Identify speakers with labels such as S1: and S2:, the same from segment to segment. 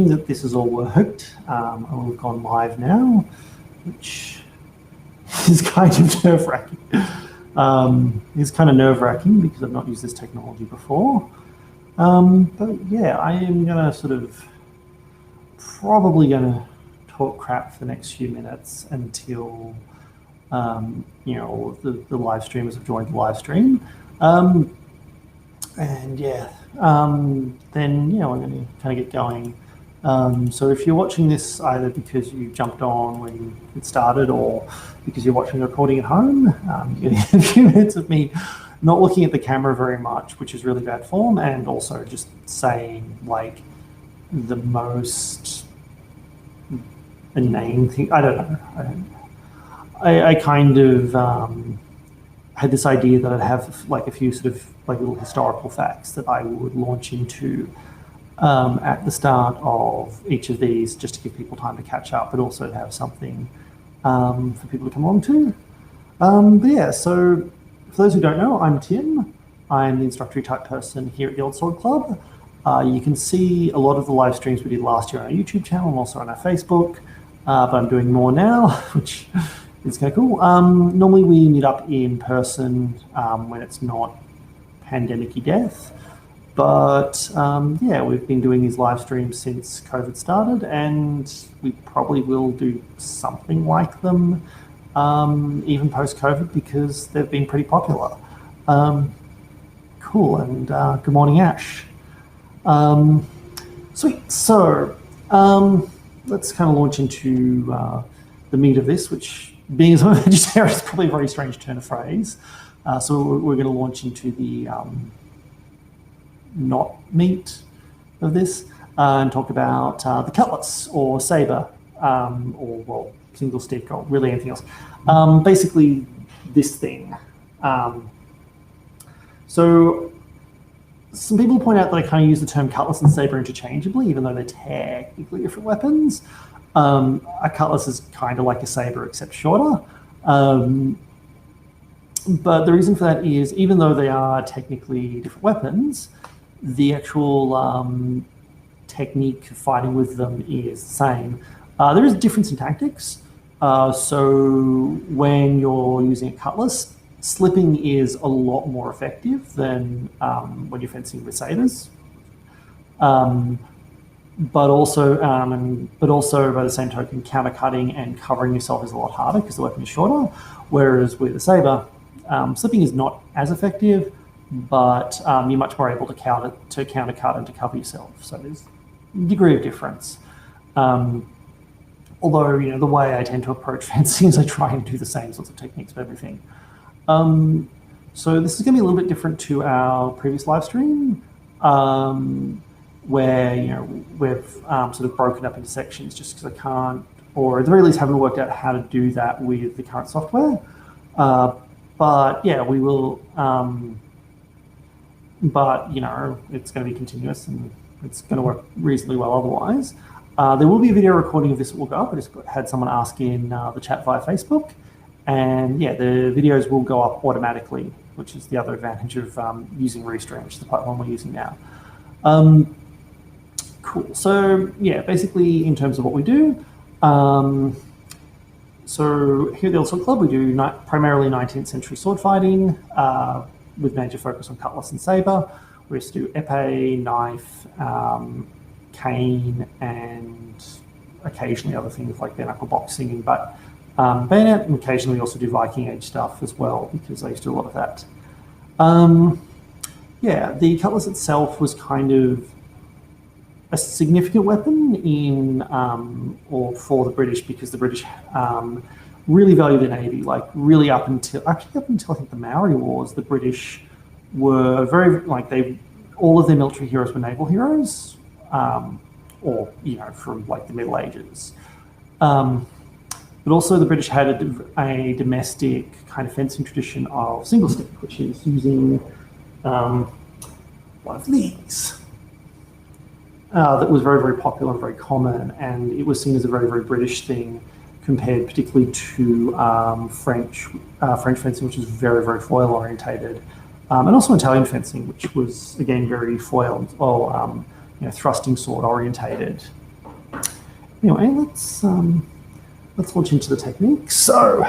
S1: that this has all worked. We've gone live now, which is kind of nerve-wracking. It's kind of nerve-wracking because I've not used this technology before. But yeah, I am going to probably going to talk crap for the next few minutes until, all of the live streamers have joined the live stream. Then, we're going to kind of get going. So if you're watching this either because you jumped on when it started or because you're watching the recording at home, you're getting a few minutes of me not looking at the camera very much, which is really bad form, and also just saying like the most inane thing. I don't know. I kind of had this idea that I'd have like a few sort of like little historical facts that I would launch into at the start of each of these, just to give people time to catch up, but also to have something for people to come along to. So for those who don't know, I'm Tim. I'm the instructor type person here at the Old Sword Club. You can see a lot of the live streams we did last year on our YouTube channel and also on our Facebook, but I'm doing more now, which is kind of cool. Normally we meet up in person when it's not pandemic-y death. But we've been doing these live streams since COVID started, and we probably will do something like them even post-COVID because they've been pretty popular. Cool, and good morning, Ash. Sweet, so let's kind of launch into the meat of this, which, being as a vegetarian, is probably a very strange turn of phrase. So we're going to launch into the not meat of this and talk about the cutlass or saber or single stick or really anything else. Basically this thing. So some people point out that I kind of use the term cutlass and saber interchangeably, even though they're technically different weapons. A cutlass is kind of like a saber except shorter. But the reason for that is, even though they are technically different weapons, the actual technique of fighting with them is the same. There is a difference in tactics. So when you're using a cutlass, slipping is a lot more effective than when you're fencing with sabers. But also by the same token, countercutting and covering yourself is a lot harder because the weapon is shorter. Whereas with a saber, slipping is not as effective, but you're much more able to countercut and to cover yourself. So there's a degree of difference. Although, the way I tend to approach fencing is I try and do the same sorts of techniques for everything. So this is going to be a little bit different to our previous live stream, where we've sort of broken up into sections just because I can't, or at the very least haven't worked out how to do that with the current software. But yeah, we will. But it's going to be continuous and it's going to work reasonably well otherwise. There will be a video recording of this that will go up. I just had someone ask in the chat via Facebook, and yeah, the videos will go up automatically, which is the other advantage of using Restream, which is the platform we're using now. Cool. So yeah, basically in terms of what we do, so here at the Old Sword Club we do primarily 19th century sword fighting, with major focus on cutlass and saber. We used to do epee, knife, cane, and occasionally other things like bare knuckle boxing, but bayonet, and occasionally we also do Viking Age stuff as well because I used to do a lot of that. The cutlass itself was kind of a significant weapon or for the British, because the British really valued the Navy, like really up until I think the Maori Wars, the British were very, all of their military heroes were naval heroes, or, from like the Middle Ages. But also the British had a domestic kind of fencing tradition of single stick, which is using one of these. That was very, very popular and very common, and it was seen as a very, very British thing, compared particularly to French fencing, which is very, very foil orientated, and also Italian fencing, which was again very foil or thrusting sword orientated. Anyway, let's launch into the technique. So,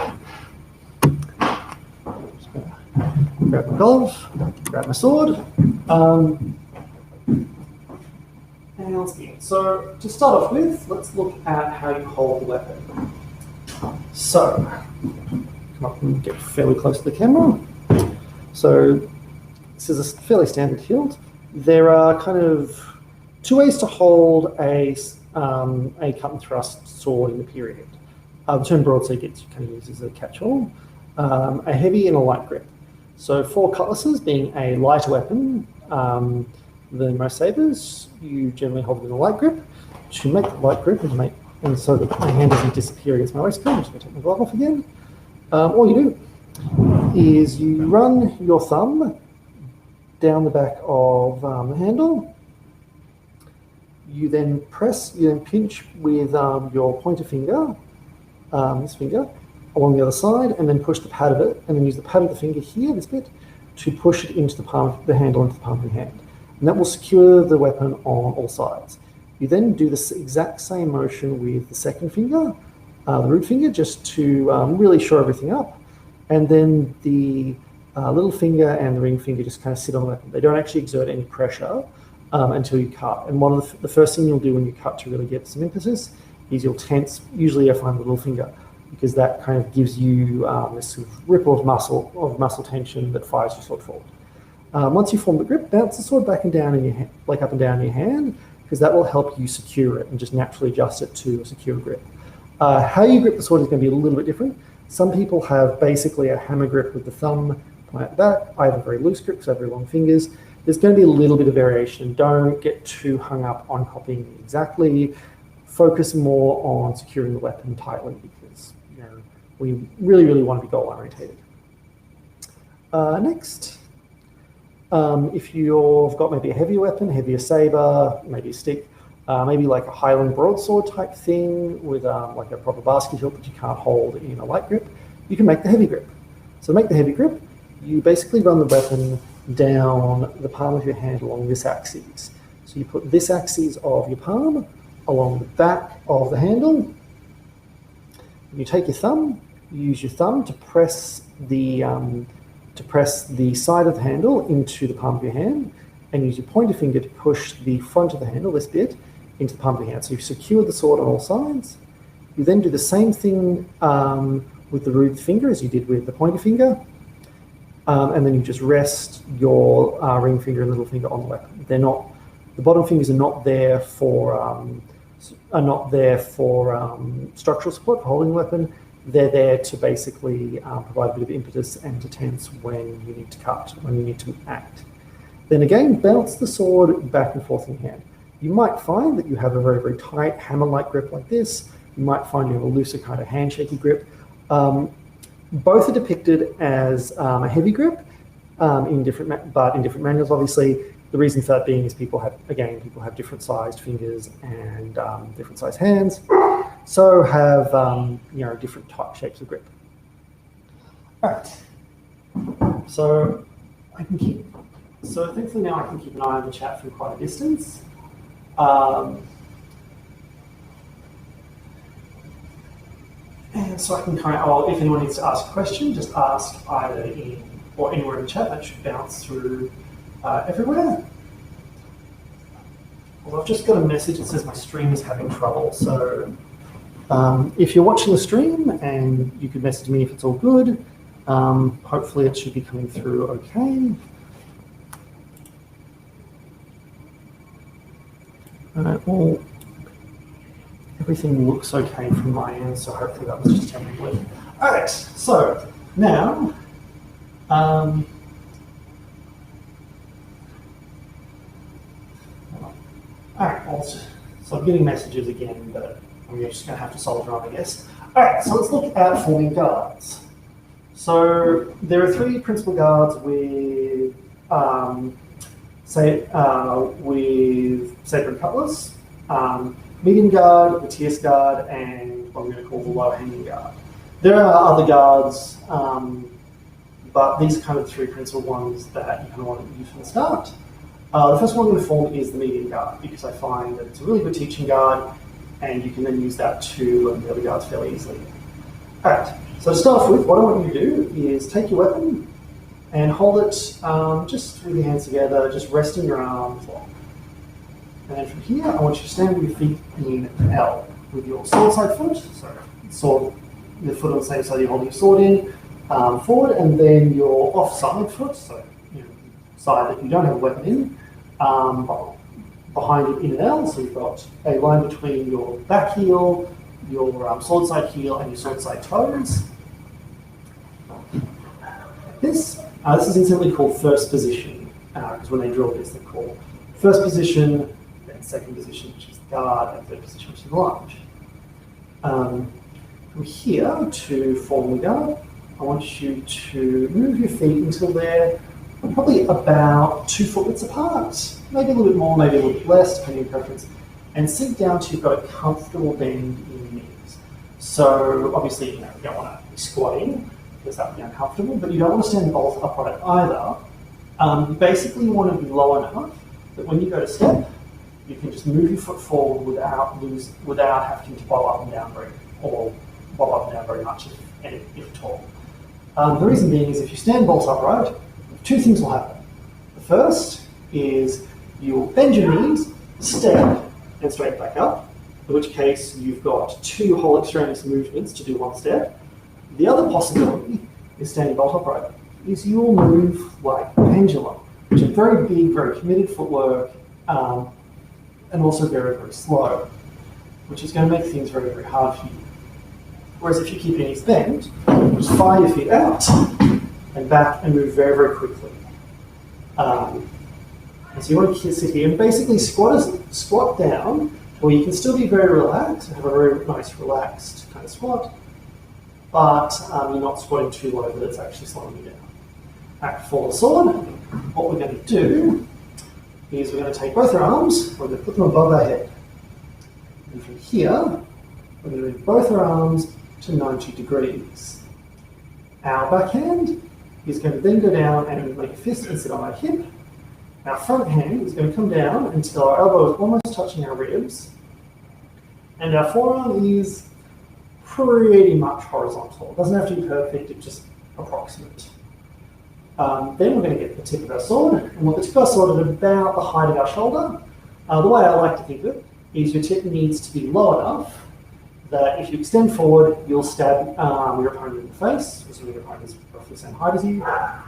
S1: grab my glove, grab my sword, and let's begin. So, to start off with, let's look at how you hold the weapon. So, come up and get fairly close to the camera. So, this is a fairly standard hilt. There are kind of two ways to hold a cut and thrust sword in the period. The term broadsword gets kind of used as a catch-all. A heavy and a light grip. So for cutlasses, being a lighter weapon than most sabers, you generally hold it in a light grip. To make the light grip and so that my hand doesn't disappear against my waistband, I'm just going to take my glove off again. All you do is you run your thumb down the back of the handle. You then pinch with your pointer finger, this finger, along the other side, and then push the pad of it, and then use the pad of the finger here, this bit, to push it into the handle into the palm of your hand. And that will secure the weapon on all sides. You then do the exact same motion with the second finger, the root finger, just to really shore everything up. And then the little finger and the ring finger just kind of sit on the weapon. They don't actually exert any pressure until you cut. And one of the first thing you'll do when you cut to really get some impetus is you'll tense, usually I find the little finger, because that kind of gives you this sort of ripple of muscle tension that fires your sword forward. Once you form the grip, bounce the sword back and down in your hand, like up and down in your hand, because that will help you secure it and just naturally adjust it to a secure grip. How you grip the sword is going to be a little bit different. Some people have basically a hammer grip with the thumb point at the back. I have a very loose grip, so I have very long fingers. There's going to be a little bit of variation. Don't get too hung up on copying exactly. Focus more on securing the weapon tightly, because we really, really want to be goal orientated. Next, if you've got maybe a heavier weapon, heavier saber, maybe a stick, maybe like a Highland broadsword type thing with like a proper basket hilt that you can't hold in a light grip, you can make the heavy grip. So to make the heavy grip, you basically run the weapon down the palm of your hand along this axis. So you put this axis of your palm along the back of the handle. You take your thumb, you use your thumb to press the side of the handle into the palm of your hand, and use your pointer finger to push the front of the handle, this bit, into the palm of your hand. So you've secured the sword on all sides. You then do the same thing with the root finger as you did with the pointer finger, and then you just rest your ring finger and little finger on the weapon. The bottom fingers are not there for structural support for holding the weapon. They're there to basically provide a bit of impetus and to tense when you need to cut, when you need to act. Then again, bounce the sword back and forth in your hand. You might find that you have a very, very tight hammer-like grip like this. You might find you have a looser kind of handshaky grip. Both are depicted as a heavy grip in different manuals, obviously. The reason for that being is people have different sized fingers and different sized hands, so have different type shapes of grip. All right, so thankfully now I can keep an eye on the chat from quite a distance. And so I can if anyone needs to ask a question, just ask either in or anywhere in the chat. That should bounce through everywhere. Well, I've just got a message that says my stream is having trouble. So if you're watching the stream, and you could message me if it's all good, hopefully it should be coming through okay. All right, well, everything looks okay from my end, so hopefully that was just temporary. All right, so now, all right, so I'm getting messages again, but I'm just going to have to soldier on, I guess. All right, so let's look at forming guards. So there are three principal guards with saber and cutlass. Medium guard, the tierce guard, and what I'm going to call the low-hanging guard. There are other guards, but these are kind of the three principal ones that you kind of want to use from the start. The first one I'm going to form is the medium guard, because I find that it's a really good teaching guard, and you can then use that to learn the other guards fairly easily. All right, so to start off with, what I want you to do is take your weapon and hold it just with your hands together, just resting your arms long. And then from here, I want you to stand with your feet in an L with your sword side foot, so the foot on the same side you're holding your sword in, forward, and then your offside foot, so side that you don't have a weapon in, behind it in an L, so you've got a line between your back heel, your sword side heel, and your sword side toes. This is instantly called first position, because when they drill this, they're called first position, then second position, which is guard, and third position, which is lunge. From here to form the guard, I want you to move your feet until they're probably about 2 foot widths apart, maybe a little bit more, maybe a little bit less, depending on your preference, and sink down till you've got a comfortable bend in your knees. So obviously, you don't want to be squatting because that would be uncomfortable, but you don't want to stand bolt upright either. You basically want to be low enough that when you go to step, you can just move your foot forward without having to bob up and down very much, if at all. The reason being is if you stand bolt upright, 2 things will happen. The first is you'll bend your knees, step, and straight back up, in which case you've got 2 whole extraneous movements to do 1 step. The other possibility is standing bolt upright, is you'll move like a pendulum, which is very big, very committed footwork, and also very, very slow, which is going to make things very, very hard for you. Whereas if you keep your knees bent, just fire your feet out and back and move very, very quickly. And so you want to sit here and basically squat down where you can still be very relaxed and have a very nice relaxed kind of squat, but you're not squatting too low that it's actually slowing you down. Act for the sword. What we're going to do is we're going to take both our arms, we're going to put them above our head. And from here, we're going to move both our arms to 90 degrees. Our backhand is going to then go down and make a fist and sit on our hip. Our front hand is going to come down until our elbow is almost touching our ribs. And our forearm is pretty much horizontal. It doesn't have to be perfect, it's just approximate. Then we're going to get the tip of our sword, and we'll get the tip of our sword at about the height of our shoulder. The way I like to think of it is your tip needs to be low enough that if you extend forward, you'll stab your opponent in the face, assuming your opponent is roughly the same height as you.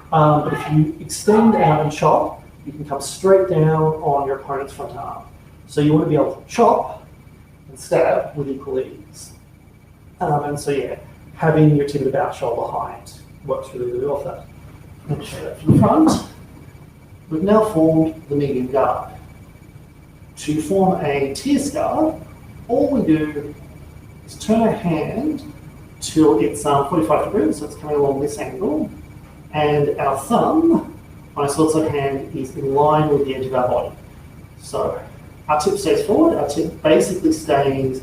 S1: But if you extend out and chop, you can come straight down on your opponent's front arm. So you want to be able to chop and stab with equal ease. And so yeah, having your tip at about shoulder height works really, really well for that. Let me show that from the front. We've now formed the medium guard. To form a tierce guard, all we do is turn our hand till it's 45 degrees, so it's coming along this angle, and our thumb on our sword side hand is in line with the edge of our body. So our tip stays forward, our tip basically stays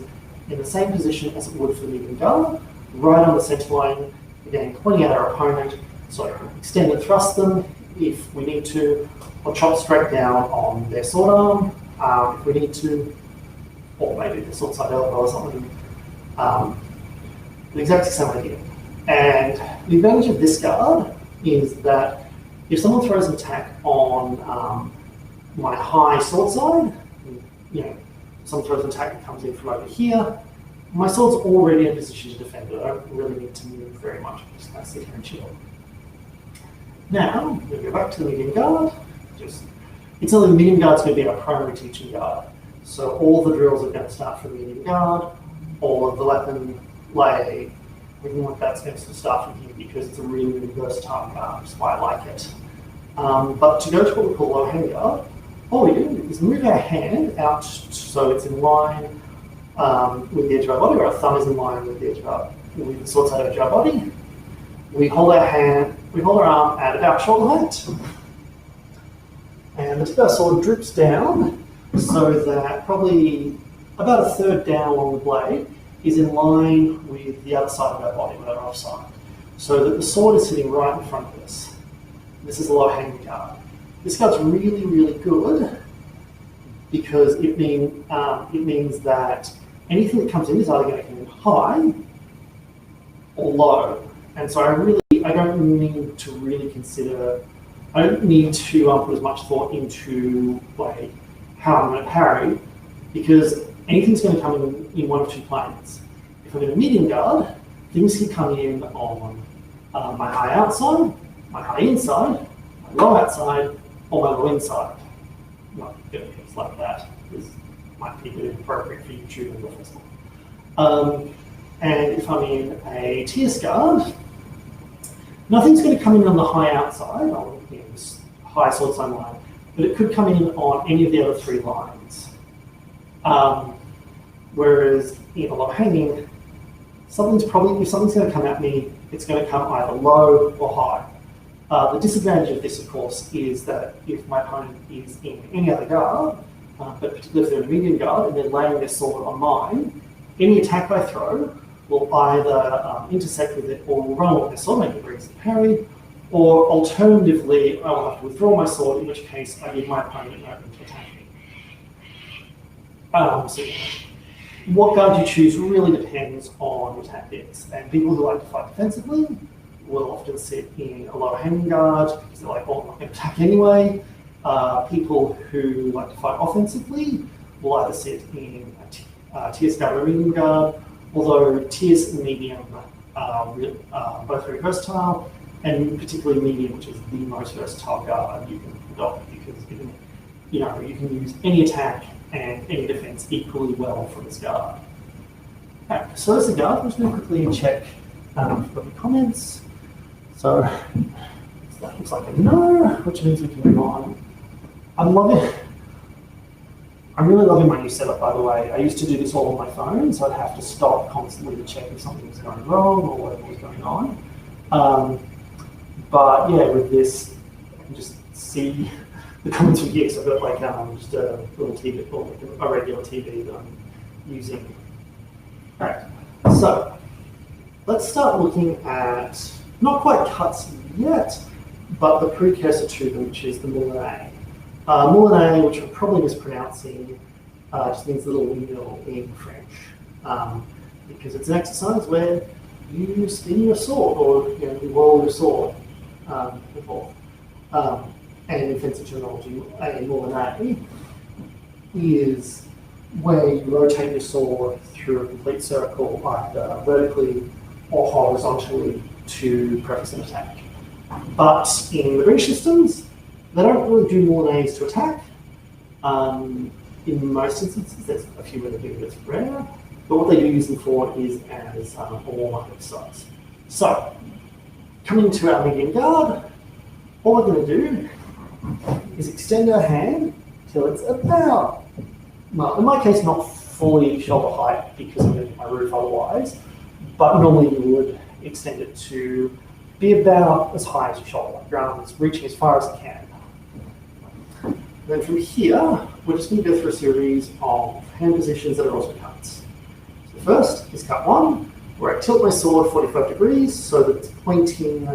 S1: in the same position as it would for the medium guard, right on the center line, again pointing at our opponent, so extend and thrust them if we need to, or chop straight down on their sword arm if we need to, or maybe the sword side elbow or something. The exact same idea. And the advantage of this guard is that if someone throws an attack on my high sword side, someone throws an attack that comes in from over here, my sword's already in a position to defend it. I don't really need to move very much. I'm just going to sit here and chill. Now, we'll go back to the medium guard. It's only the medium guard's going to be our primary teaching guard. So all the drills are going to start from the medium guard. All of the weapon lay, everything like that's going to start from here because it's a really, really versatile guard, which is why I like it. But to go to what we call low hand guard, all we do is move our hand out so it's in line with the edge of our body, or our thumb is in line with the edge of with the sword side edge of our body. We hold our arm at about shoulder height, and the tip of our sword drips down so that probably about a third down along the blade is in line with the other side of our body, with our offside, so that the sword is sitting right in front of us. This is a low hanging guard. This guard's really, really good because it means that anything that comes in is either going to come in high or low. And so I don't need to really consider, I don't need to put as much thought into like how I'm going to parry, because anything's going to come in one of two planes. If I'm in a medium guard, things can come in on my high outside, my high inside, my low outside, or my low inside. Not doing things like that. This might be inappropriate for YouTube and the festival. And if I'm in a tierce guard, nothing's going to come in on the high outside, on this high sword sign line, but it could come in on any of the other three lines. Whereas in a low hanging, if something's going to come at me, it's going to come either low or high. The disadvantage of this, of course, is that if my opponent is in any other guard, but particularly if they're in a medium guard and they're laying their sword on mine, any attack I throw will either intersect with it or will run off their sword, making it very easy to parry, or alternatively, I will have to withdraw my sword, in which case I give my opponent an opening to attack me. So what guard you choose really depends on your tactics, and people who like to fight defensively will often sit in a low hanging guard because they're like, oh, I'm not going to attack anyway. People who like to fight offensively will either sit in a tierce guard or medium guard, although tierce and medium are both very versatile, and particularly medium, which is the most versatile guard you can adopt, because you can use any attack and any defense equally well from this guard. Okay, so that's the guard. I'm just going to quickly check for the comments. So that looks like a no, which means we can move on. I'm really loving my new setup, by the way. I used to do this all on my phone, so I'd have to stop constantly to check if something was going wrong or whatever was going on. But yeah, with this, I can just see the comments from here. So I've got like just a little TV, or like a regular TV that I'm using. All right, so let's start looking at, not quite cuts yet, but the precursor to them, which is the moulinet. Moulinet, which I'm probably mispronouncing, just means little windmill in French, because it's an exercise where you spin your sword, or you roll your sword before. And in fencing terminology, a moulinet is where you rotate your sword through a complete circle, either vertically or horizontally, to preface an attack. But in the British systems, they don't really do moulinets to attack. In most instances, there's a few where they do, but it's rare. But what they do use them for is as a warm-up exercise. So, coming to our medium guard, all we're going to do is extend our hand till it's about, well, in my case, not fully shoulder height because I'm going to hit my roof otherwise, but normally you would extend it to be about as high as your shoulder, like your arm is reaching as far as it can. Then from here, we're just going to go through a series of hand positions that are also cuts. So the first is cut one, where I tilt my sword 45 degrees so that it's pointing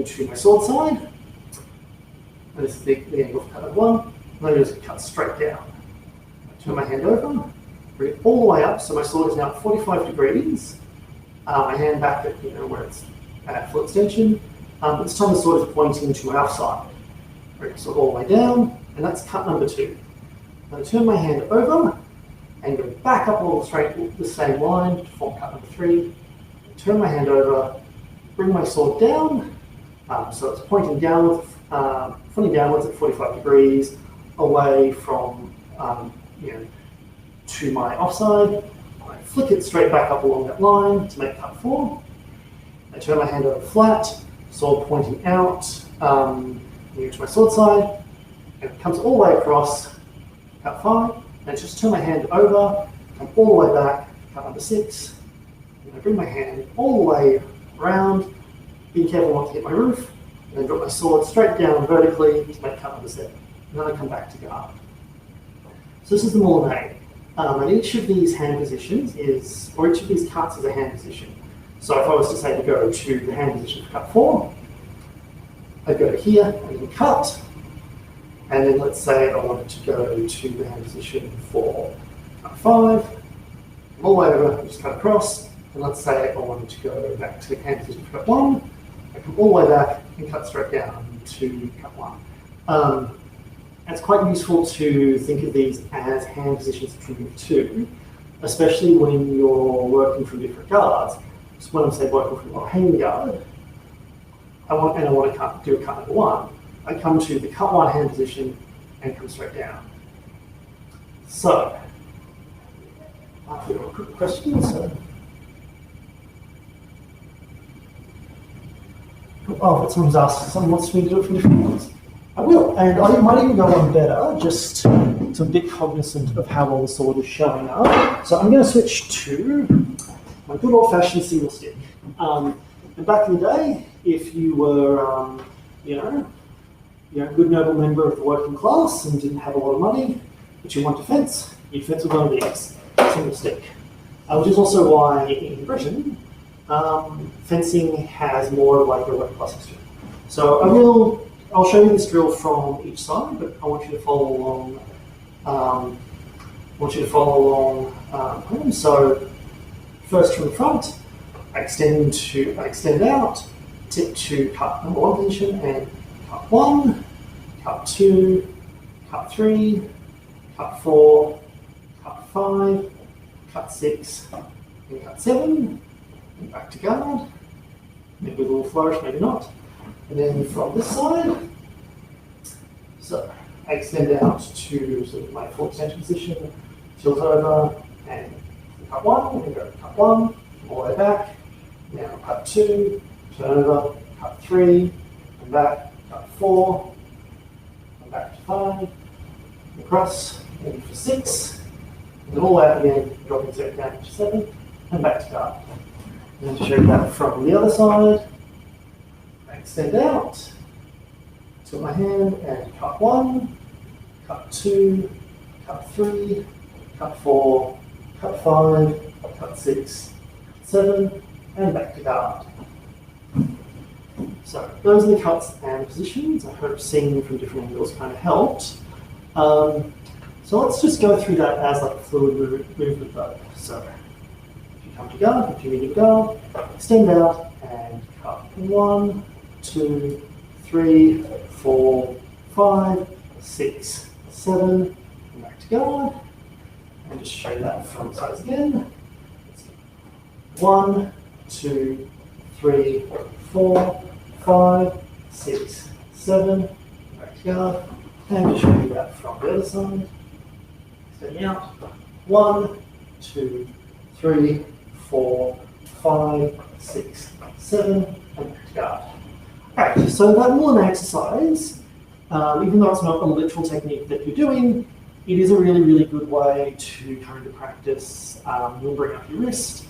S1: to my sword side. And this is the angle for cut number one. And then I just cut straight down. I turn my hand over, bring it all the way up, so my sword is now at 45 degrees. My hand back at where it's at full extension. This time the sword is pointing to my offside. Bring the sword all the way down, and that's cut number two. Then I turn my hand over and go back up all the same line to form cut number three. Turn my hand over, bring my sword down, so it's pointing downwards, downwards at 45 degrees, away from to my offside. I flick it straight back up along that line to make cut four. I turn my hand over flat, sword pointing out to my sword side, and it comes all the way across, cut five, and just turn my hand over, come all the way back, cut number six, and I bring my hand all the way around, being careful not to hit my roof, and then drop my sword straight down vertically to make cut number seven, and then I come back to guard. So this is the moulinet. And each of these hand positions or each of these cuts is a hand position. So if I was to say to go to the hand position for cut four, I'd go to here and then cut, and then let's say I wanted to go to the hand position for cut 5, come all the way over, just cut across, and let's say I wanted to go back to hand position for cut 1, I come all the way back and cut straight down to cut 1. It's quite useful to think of these as hand positions between 2, especially when you're working from different guards. So when I'm say working from a hanging guard, I want to do a cut number 1. I come to the cut 1 hand position and come straight down. So, after a quick question, but someone's asked, someone wants me to do it from different angles. I will, and I might even go one better, just so I'm a bit cognizant of how well the sword is showing up. So I'm going to switch to my good old-fashioned single stick. And back in the day, if you were, a good noble member of the working class and didn't have a lot of money, but you want to fence, you'd fence with one of these, single stick. Which is also why in Britain, fencing has more of like a work class history. So I'll show you this drill from each side, but I want you to follow along. So first from the front, I extend out, tip to cut number 1 position, and cut 1, cut 2, cut 3, cut 4, cut 5, cut 6, and cut 7, and back to guard. Maybe with a little flourish, maybe not. And then from this side, so I extend out to sort of my full extension position, tilt over, and cut 1, and go to cut 1, all the way back. Now cut 2, turn over, cut 3, and back, cut 4, and back to 5, across, maybe for 6, and then all the way up again, dropping 7 down to 7, and back to guard. And then to show you that from the other side, I extend out, tilt my hand, and cut 1, cut 2, cut 3, cut 4, cut 5, cut 6, cut 7, and back to guard. So those are the cuts and positions. I hope seeing them from different angles kind of helped. So let's just go through that as like a fluid movement though. So if you come to guard, if you meet guard, extend out and cut 1, 2, 3, 4, 5, 6, 7, and back to guard. And just show that from the sides again. 1, 2, 3, 4, 5, 6, 7, back to guard. And just show you that from the other side. Extending out. 1, 2, 3, 4, 5, 6, 7, and back to guard. Alright, so that moulinet exercise, even though it's not a literal technique that you're doing, it is a really, really good way to kind of practice limbering up your wrist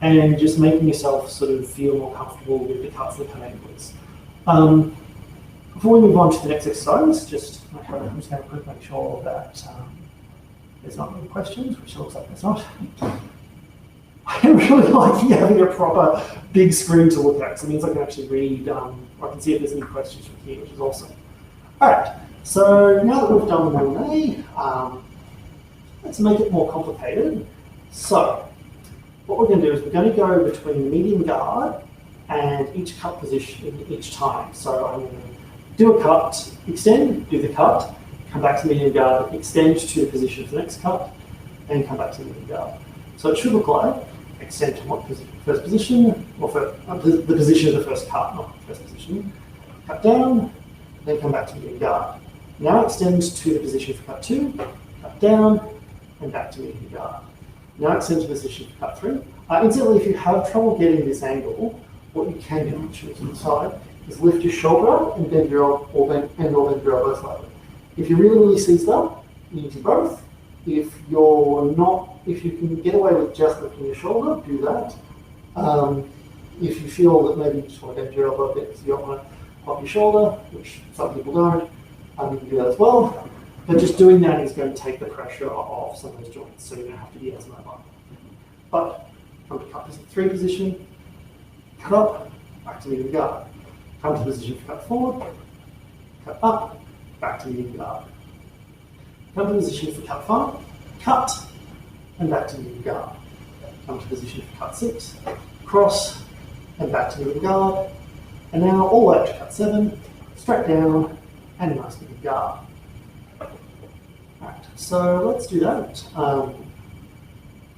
S1: and just making yourself sort of feel more comfortable with the cuts and the angles. Before we move on to the next exercise, I'm just going to quickly make sure that there's not any questions, which looks like there's not. I really like having a proper big screen to look at, so it means I can actually read, I can see if there's any questions from here, which is awesome. All right, so now that we've done the moulinet, let's make it more complicated. So what we're going to do is we're going to go between the medium guard and each cut position each time. So I'm going to do a cut, extend, do the cut, come back to medium guard, extend to the position for the next cut, and come back to medium guard. So it should look like extend to what first position, or for the position of the first cut, not the first position. Cut down, then come back to medium guard. Now extend to the position for cut 2, cut down, and back to medium guard. Now extend to the position for cut 3. Incidentally, if you have trouble getting this angle, what you can do, which is inside, is lift your shoulder up and bend your elbow slightly. If you're really, really seized up, you need to do both. If you can get away with just lifting your shoulder, do that. If you feel that maybe you just want to bend your elbow a bit because you don't want to pop your shoulder, which some people don't, you can do that as well. But just doing that is going to take the pressure off some of those joints, so you don't have to be as mobile. But come to cut 3 position, cut up, back to medium guard. Come to position for cut forward, cut up, back to medium guard. Come to position for cut 5, cut, and back to medium guard. Come to position for cut 6, cross, and back to medium guard. And now all the way up to cut 7, straight down, and a nice medium guard. Alright, so let's do that.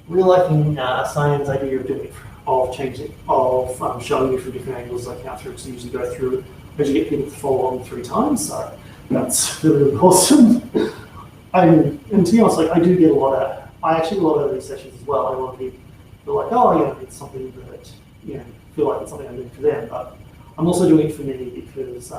S1: Really liking Cyan's idea of doing it, of changing, of showing you from different angles like how through, because you usually go through it as you get people to follow along 3 times, so that's really awesome. And to be honest, like I do get a lot of, I actually get a lot of these sessions as well. I want people who are like, oh yeah, it's something that, you know, feel like it's something I'm doing for them, but I'm also doing it for me because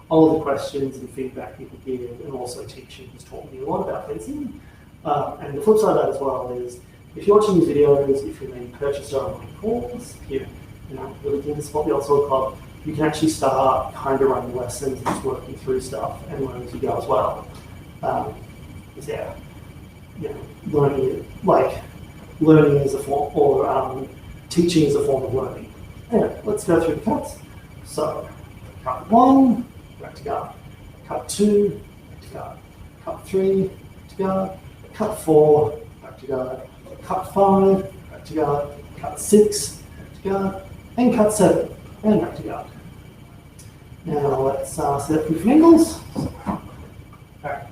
S1: all of the questions and feedback people give, and also teaching has taught me a lot about fencing. And the flip side of that as well is, if you're watching these videos, if you maybe purchased an online course, if you know, really keen to support the Old Sword Club, you can actually start kind of running lessons and just working through stuff and learning as you go as well. Yeah, you know, learning is a form, or teaching is a form of learning. Anyway, let's go through the cuts. So, cut 1, back to guard. Cut 2, back to guard. Cut 3, back to guard. Cut 4, back to guard. Cut 5, back to guard. Cut 6, back to guard. And cut 7, and back to guard. Now let's set up different angles. Alright.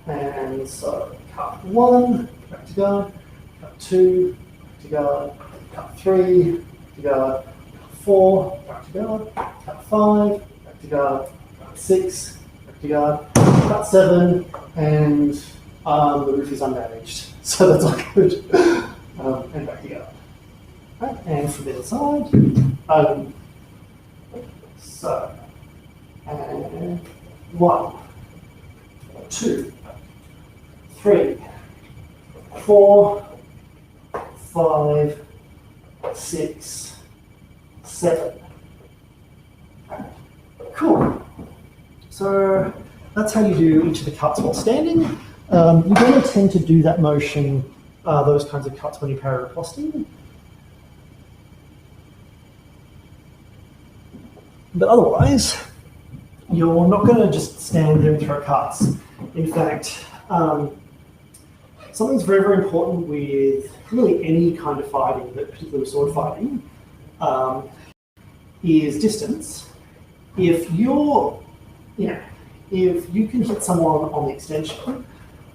S1: And so cut 1, back to guard. Cut 2, back to guard. Cut 3, back to guard. Cut 4, back to guard. Cut 5, back to guard. Cut 6, back to guard. Cut 7, and the roof is undamaged, so that's all good. And back to guard. Right, and from the other side. So, and 1, 2, 3, 4, 5, 6, 7. Cool. So that's how you do each of the cuts while standing. You're going to tend to do that motion, those kinds of cuts when you parry riposting. But otherwise, you're not going to just stand there and throw cuts. In fact, something that's very, very important with really any kind of fighting, but particularly sword fighting, is distance. If you're, if you can hit someone on the extension,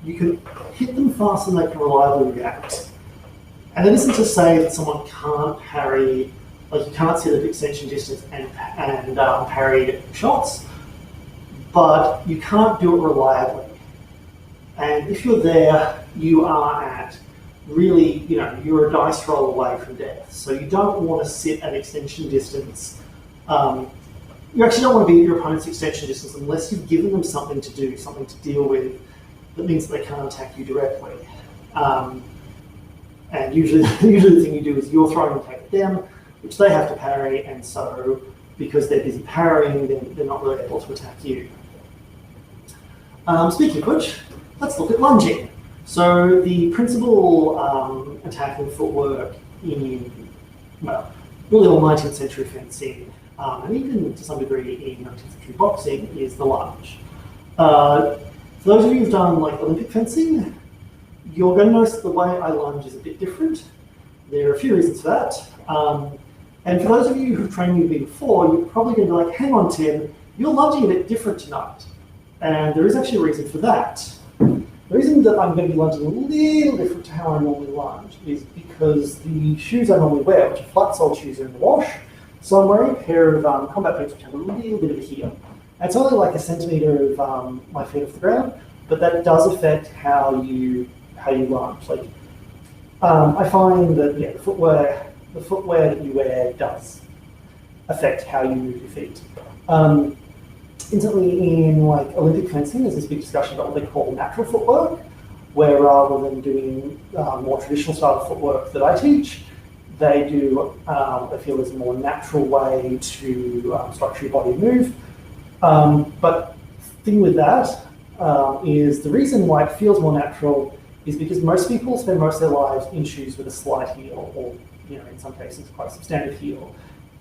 S1: you can hit them fast and they can reliably react. And that isn't to say that someone can't parry, like you can't sit at extension distance and parry shots, but you can't do it reliably. And if you're there, you are at really, you're a dice roll away from death. So you don't want to sit at extension distance. You actually don't want to be at your opponent's extension distance unless you've given them something to do, something to deal with that means that they can't attack you directly. And usually the thing you do is you're throwing an attack at them, which they have to parry, and so because they're busy parrying, then they're not really able to attack you. Speaking of which, let's look at lunging. So the principal attacking footwork in, well, really all 19th century fencing, and even to some degree in 19th century boxing, is the lunge. For those of you who've done like Olympic fencing, you're going to notice that the way I lunge is a bit different. There are a few reasons for that. And for those of you who've trained with me before, you're probably going to be like, hang on, Tim, you're lunging a bit different tonight. And there is actually a reason for that. The reason that I'm going to be lunging a little different to how I normally lunge is because the shoes I normally wear, which are flat-soled shoes, are in the wash. So I'm wearing a pair of combat boots which have a little bit of a heel. It's only like a centimetre of my feet off the ground, but that does affect how you lunge. Like, I find that the footwear that you wear does affect how you move your feet. Instantly in like Olympic fencing, there's this big discussion about what they call natural footwork, where rather than doing more traditional style of footwork that I teach, they do, I feel, is a more natural way to structure your body and move. But the thing with that is the reason why it feels more natural is because most people spend most of their lives in shoes with a slight heel, or in some cases quite a substantive heel.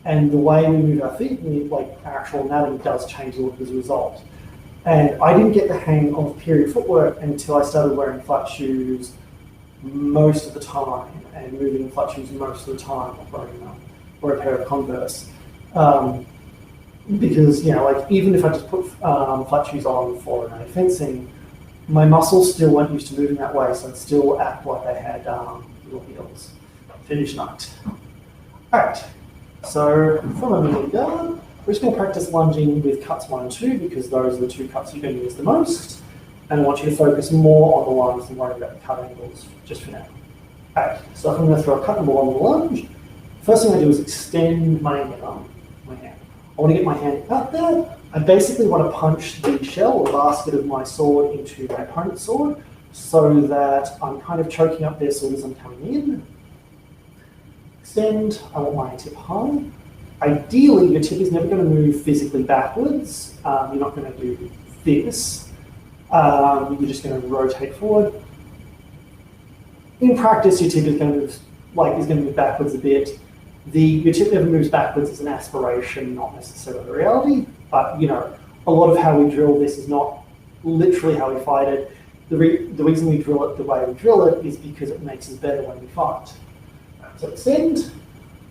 S1: And the way we move our feet, like our actual anatomy, does change a little bit as a result. And I didn't get the hang of period footwork until I started wearing flat shoes most of the time and moving flat shoes most of the time, or a pair of Converse. Because, like even if I just put flat shoes on for fencing, my muscles still weren't used to moving that way, so I'd still act like I had little heels. Finish night. All right, so from a melee guard, we're just going to practice lunging with cuts 1 and 2 because those are the 2 cuts you're going to use the most. And I want you to focus more on the lunge than worry about the cut angles just for now. All right, so if I'm going to throw a cut number 1 on the lunge, first thing I do is extend my hand. I want to get my hand out there. I basically want to punch the shell or basket of my sword into my opponent's sword so that I'm kind of choking up their sword as I'm coming in. Extend, I want my tip high. Ideally, your tip is never going to move physically backwards. You're not going to do this. You're just going to rotate forward. In practice, your tip is going to move backwards a bit. Your tip never moves backwards as an aspiration, not necessarily a reality. But a lot of how we drill this is not literally how we fight it. The reason we drill it the way we drill it is because it makes us better when we fight. So extend.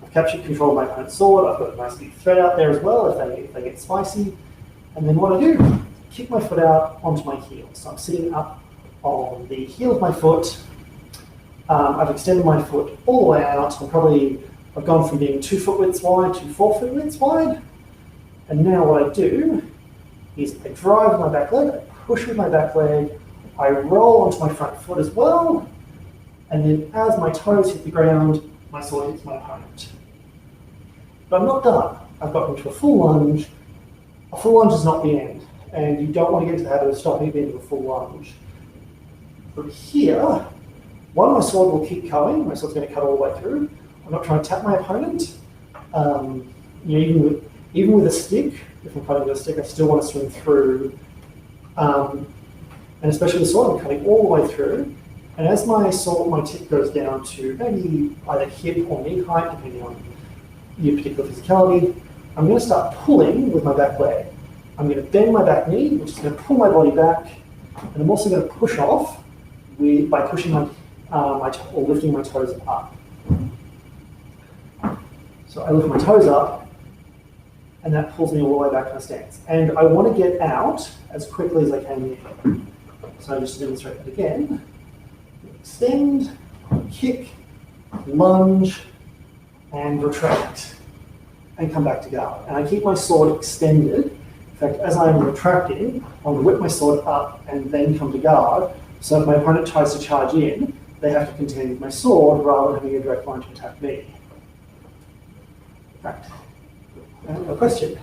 S1: I've captured control of my opponent's sword. I've got a nice big thread out there as well if they get spicy. And then what I do, kick my foot out onto my heel. So I'm sitting up on the heel of my foot. I've extended my foot all the way out. I've gone from being 2 foot widths wide to 4 foot widths wide. And now what I do is I drive my back leg, I push with my back leg, I roll onto my front foot as well, and then as my toes hit the ground, my sword hits my opponent. But I'm not done. I've got into a full lunge. A full lunge is not the end, and you don't want to get into the habit of stopping at the end of a full lunge. From here, my sword will keep going. My sword's going to cut all the way through. I'm not trying to tap my opponent. Even with a stick, if I'm cutting with a stick, I still want to swing through. And especially the sword, I'm cutting all the way through. And as my tip goes down to maybe either hip or knee height, depending on your particular physicality, I'm going to start pulling with my back leg. I'm going to bend my back knee, which is going to pull my body back. And I'm also going to push off by pushing or lifting my toes up. So I lift my toes up, and that pulls me all the way back to my stance. And I want to get out as quickly as I can here. So just to demonstrate that again, extend, kick, lunge, and retract, and come back to guard. And I keep my sword extended. In fact, as I'm retracting, I'll whip my sword up and then come to guard. So if my opponent tries to charge in, they have to contend with my sword rather than having a direct line to attack me. Right. A question.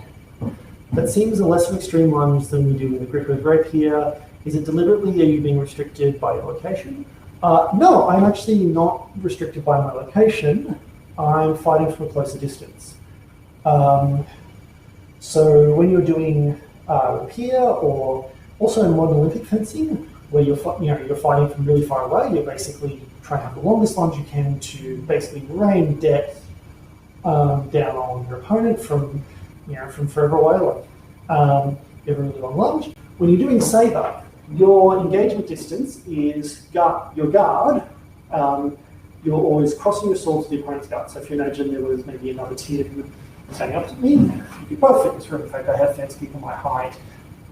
S1: That seems a less extreme lunge than we do with a grip of rapier. Is it deliberately, are you being restricted by your location? No, I'm actually not restricted by my location. I'm fighting from a closer distance. So when you're doing rapier or also in modern Olympic fencing, where you're fighting from really far away, you're basically trying to have the longest lunge you can to basically rain depth down on your opponent from further away, you have a really long lunge. When you're doing saber, your engagement distance is your guard. You're always crossing your sword to the opponent's guard. So if you imagine there was maybe another tier who was standing up to me, you could both fit in this room. In fact, I have fence people my height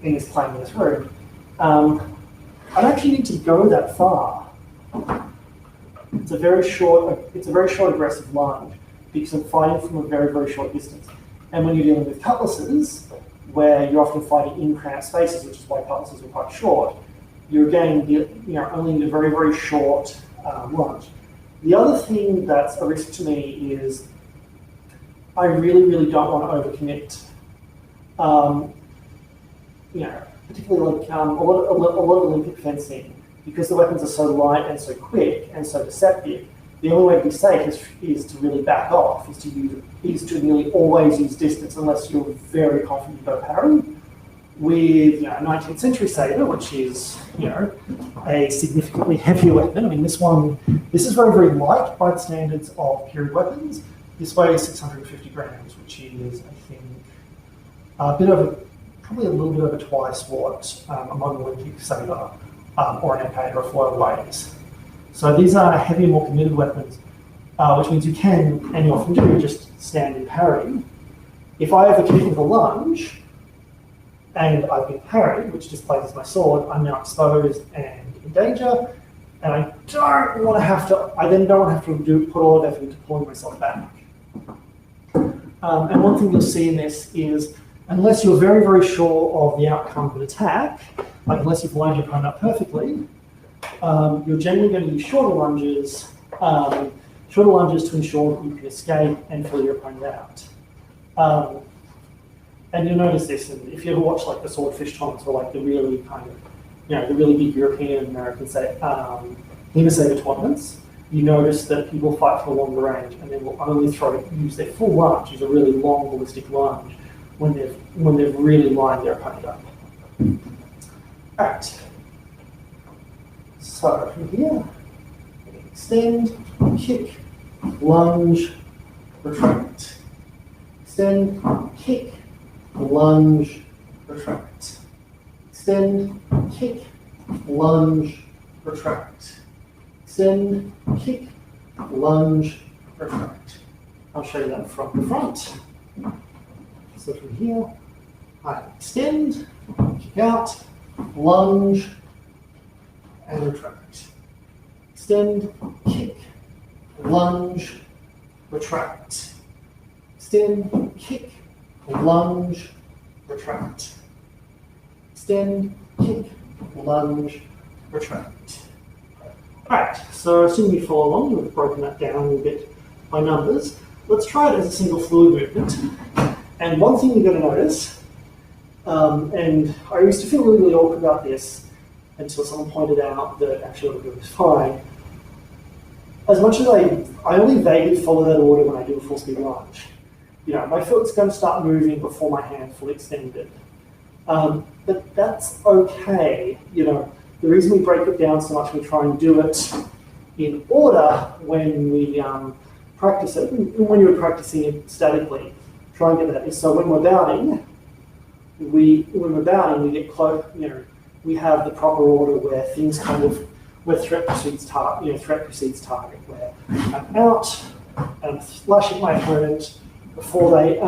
S1: in this plane in this room. I don't actually need to go that far. It's a very short aggressive lunge, because I'm fighting from a very, very short distance. And when you're dealing with cutlasses, where you're often fighting in cramped spaces, which is why cutlasses are quite short, you're again, only in a very, very short lunge. The other thing that's a risk to me is I really, really don't want to overcommit. Particularly like a lot of Olympic fencing, because the weapons are so light and so quick and so deceptive. The only way to be safe is to really back off, is to nearly always use distance unless you're very confident you go parry. With a 19th century saber, which is a significantly heavier weapon. I mean, this is very, very light by the standards of period weapons. This weighs 650 grams, which is, I think, probably a little bit over twice what a modern Olympic saber or an MP or a foil weighs. So these are heavier, more committed weapons, which means you can, and you often do, just stand and parry. If I have a technical lunge, and I've been parried, which displaces my sword, I'm now exposed and in danger, and I don't want to have to, I then don't have to put all of effort into pulling myself back. And one thing you'll see in this is, unless you're very, very sure of the outcome of an attack, like unless you've lined your opponent up perfectly, you're generally going to use shorter lunges to ensure that you can escape and fill your opponent out. And you'll notice this, and if you ever watch like the swordfish tournaments or like the really kind of, the really big European and American saber tournaments, you notice that people fight for a longer range and then will only use their full lunge, use a really long ballistic lunge when they've really lined their opponent up. Alright. So from here, extend, kick, lunge, retract. Extend, kick, lunge, retract. Extend, kick, lunge, retract. Extend, kick, lunge, retract. I'll show you that from the front. So from here, I extend, kick out, lunge, and retract. Extend, kick, lunge, retract. Extend, kick, lunge, retract. Extend, kick, lunge, retract. Alright, so assuming you follow along, we've broken that down a little bit by numbers. Let's try it as a single fluid movement. And one thing you've got to notice, and I used to feel really, really awkward about this until someone pointed out that actually what I do is fine. As much as I only vaguely follow that order when I do a full speed lunge. My foot's going to start moving before my hand fully extended. But that's okay. The reason we break it down so much, we try and do it in order when we practice it. When you're practicing it statically, try and get that. So when we're bowing, we get close. We have the proper order where things kind of threat precedes target. Where I'm out and I'm slashing my opponent before they,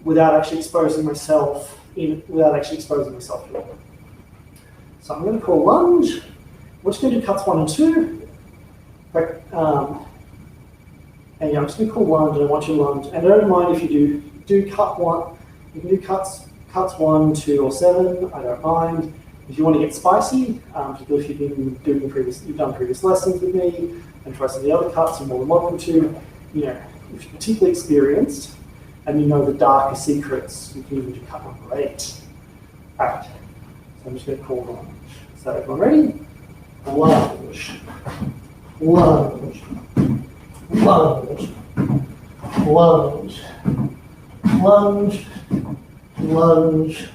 S1: without actually exposing myself to it. So I'm going to call lunge. We're just going to do cuts 1 and 2. And I'm just going to call lunge, and I want you to lunge. And I don't mind if you do cut 1. You can do cuts 1, 2, or 7. I don't mind. If you want to get spicy, particularly if you've done previous lessons with me and try some of the other cuts, you're more than welcome to. If you're particularly experienced and you know the darker secrets, you can even do cut number 8. All right. So I'm just going to call lunge. So everyone ready? Lunge, lunge, lunge, lunge, lunge, lunge,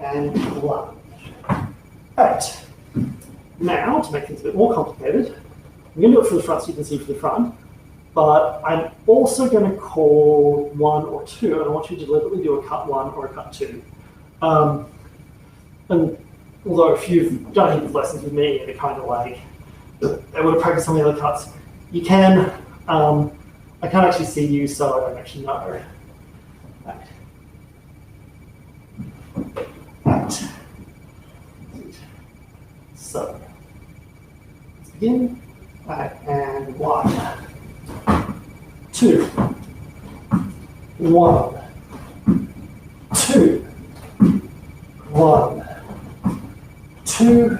S1: and lunge. Right. Now, to make things a bit more complicated, I'm going to do it for the front so you can see for the front, but I'm also going to call 1 or 2, and I want you to deliberately do a cut 1 or a cut 2. And although if you've done any lessons with me, they're kind of like, they would have practiced some of the other cuts, you can. I can't actually see you, so I don't actually know. Right. Right. So, let's begin. Right, and 1, 2, 1, 2, 1, 2,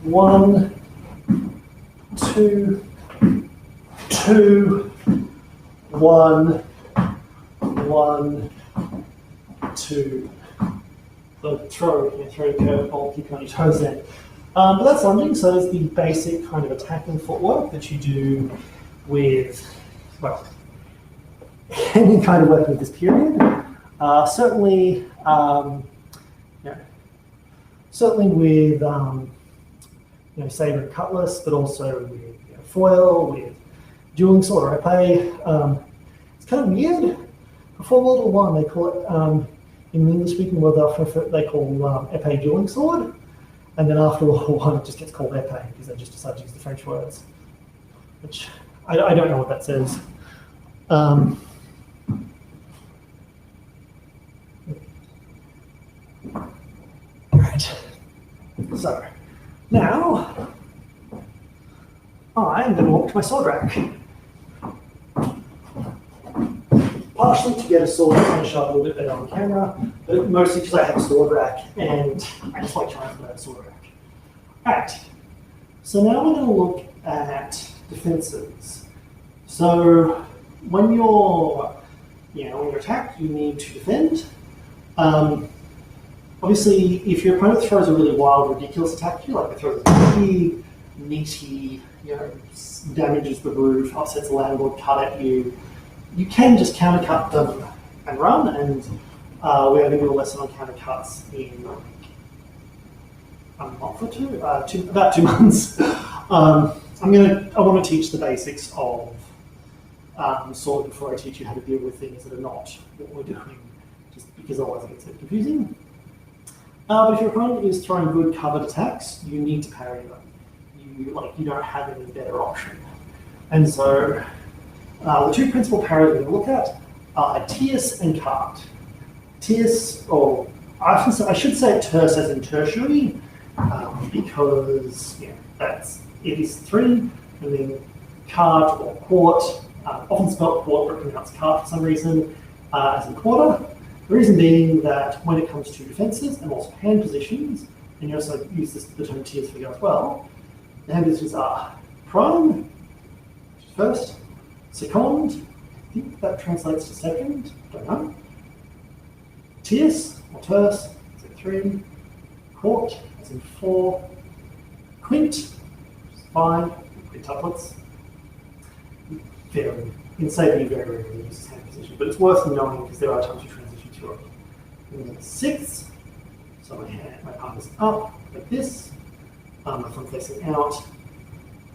S1: 1, 2, 2, 1, 1, 2. So throw the curveball, keep on your toes in. But that's lunging, so there's the basic kind of attacking footwork that you do with, well, any kind of weapon of this period. Certainly with saber and cutlass, but also with foil, with dueling sword or épée. It's kind of weird. Before World War I, they call it in the English-speaking world, they call épée dueling sword, And then after all, one just gets called épée because they just decide to use the French words, which I don't know what that says. Right. So now I'm going to walk to my sword rack. Partially to get a sword and shot a little bit better on camera, but mostly because I have a sword rack and I just like trying to put out a sword rack. Alright, so now we're going to look at defenses. So when you're, when you're attacked, you need to defend. Obviously, if your opponent throws a really wild, ridiculous attack at you, like they throw this big, meaty, damages the roof, upsets the landlord, cut at you, you can just countercut them and run. And we're going to do a lesson on countercuts in a month or two, about 2 months. I want to teach the basics of sword before I teach you how to deal with things that are not what we're doing, just because otherwise it gets a bit confusing. But if your opponent is throwing good covered attacks, you need to parry them. You don't have any better option. And so the two principal parries we're going to look at are tierce and quarte. Tierce, or I should say tierce as in tertiary, because it is 3, and then quarte or quarte, often spelled quarte but pronounced quarte for some reason, as in quarter. The reason being that when it comes to defenses and also hand positions, and you also use the term tierce for you as well, the hand positions are prime, which is first, second, I think that translates to second, don't know, tierce or terce, as in 3, quarte, as in 4, quinte, which is 5, quintuplets. In sabre, you very rarely use this hand position, but it's worth knowing because there are times you transition to it. And then 6th, so my palm is up like this, my thumb facing out,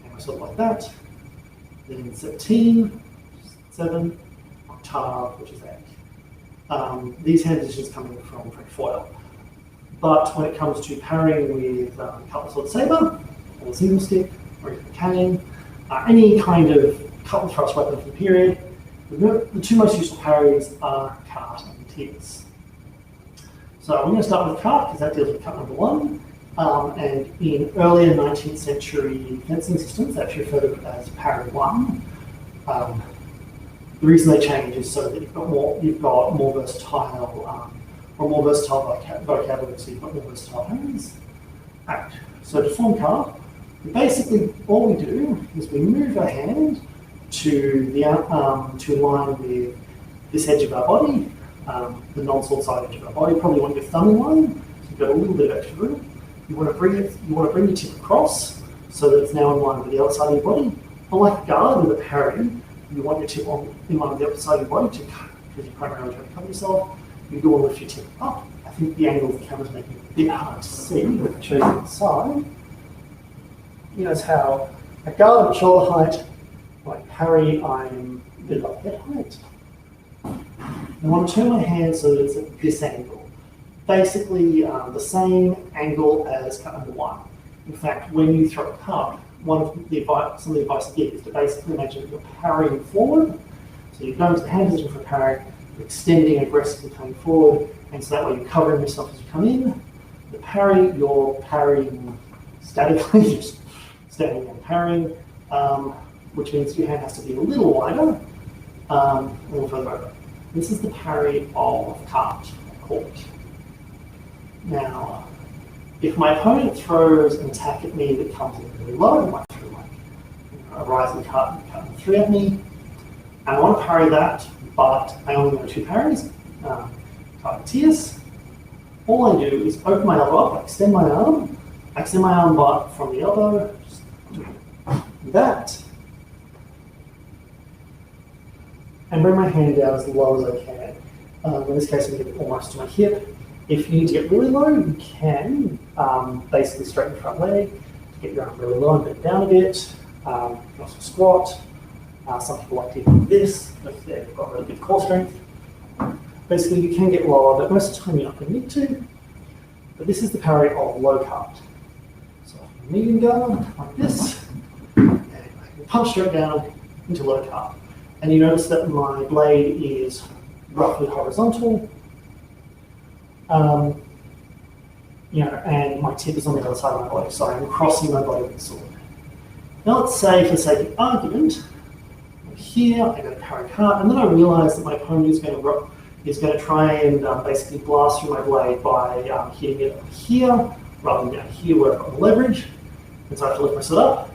S1: and my sword like that. Then 17, 7, octave, which is 8. These hand positions coming from French foil. But when it comes to parrying with cutlass or saber, or a single stick, or even a cane, any kind of cutlass thrust weapon from the period, the two most useful parries are quarte and tierce. So I'm going to start with quarte because that deals with cut number 1. And in earlier 19th century fencing systems, they actually refer to it as parry 1. The reason they change is so that you've got more versatile vocabulary, so you've got more versatile parries. Right. So to form quarte, basically all we do is we move our hand to align with this edge of our body, the non-sword side edge of our body. Probably want your thumb in line, so you've got a little bit of extra room. You want to bring your tip across so that it's now in line with the other side of your body. Unlike a guard with a parry, you want your tip in line with the other side of your body because you're primarily trying to cover yourself. You do want to lift your tip up. I think the angle of the camera is making it a bit hard to see, but if I show you on the side, you notice how a guard at shoulder height, like parry, I'm a bit like head height. I want to turn my hand so that it's at this angle. Basically the same angle as cut number 1. In fact, when you throw a cut, some of the advice I give is to basically imagine that you're parrying forward. So you're going to the hand position for parry, extending aggressively coming forward, and so that way you're covering yourself as you come in. The parry, you're parrying statically, just standing and parrying, which means your hand has to be a little wider, a little further over. This is the parry of quarte. Now, if my opponent throws an attack at me that comes in really low, like through a rising cut and cutting 3 at me, and I want to parry that, but I only know 2 parries, quarte tierce, all I do is open my elbow up, I extend my arm but from the elbow, just do that, and bring my hand down as low as I can. In this case, I'm going to get almost to my hip. If you need to get really low, you can basically straighten your front leg, get your arm really low and bend down a bit. You can also squat. Some people like to do this if they've got really good core strength. Basically, you can get lower, but most of the time you're not going to need to. But this is the parry of low quarte. medium guard, like this, and I can punch straight down into low guard. And you notice that my blade is roughly horizontal, and my tip is on the other side of my body, so I'm crossing my body with the sword. Now let's say, for the sake of argument, I'm here, I go to parry cart, and then I realize that my opponent is going to try and basically blast through my blade by hitting it up here, rather than down here where I've got the leverage. And so I have to lift my sword up.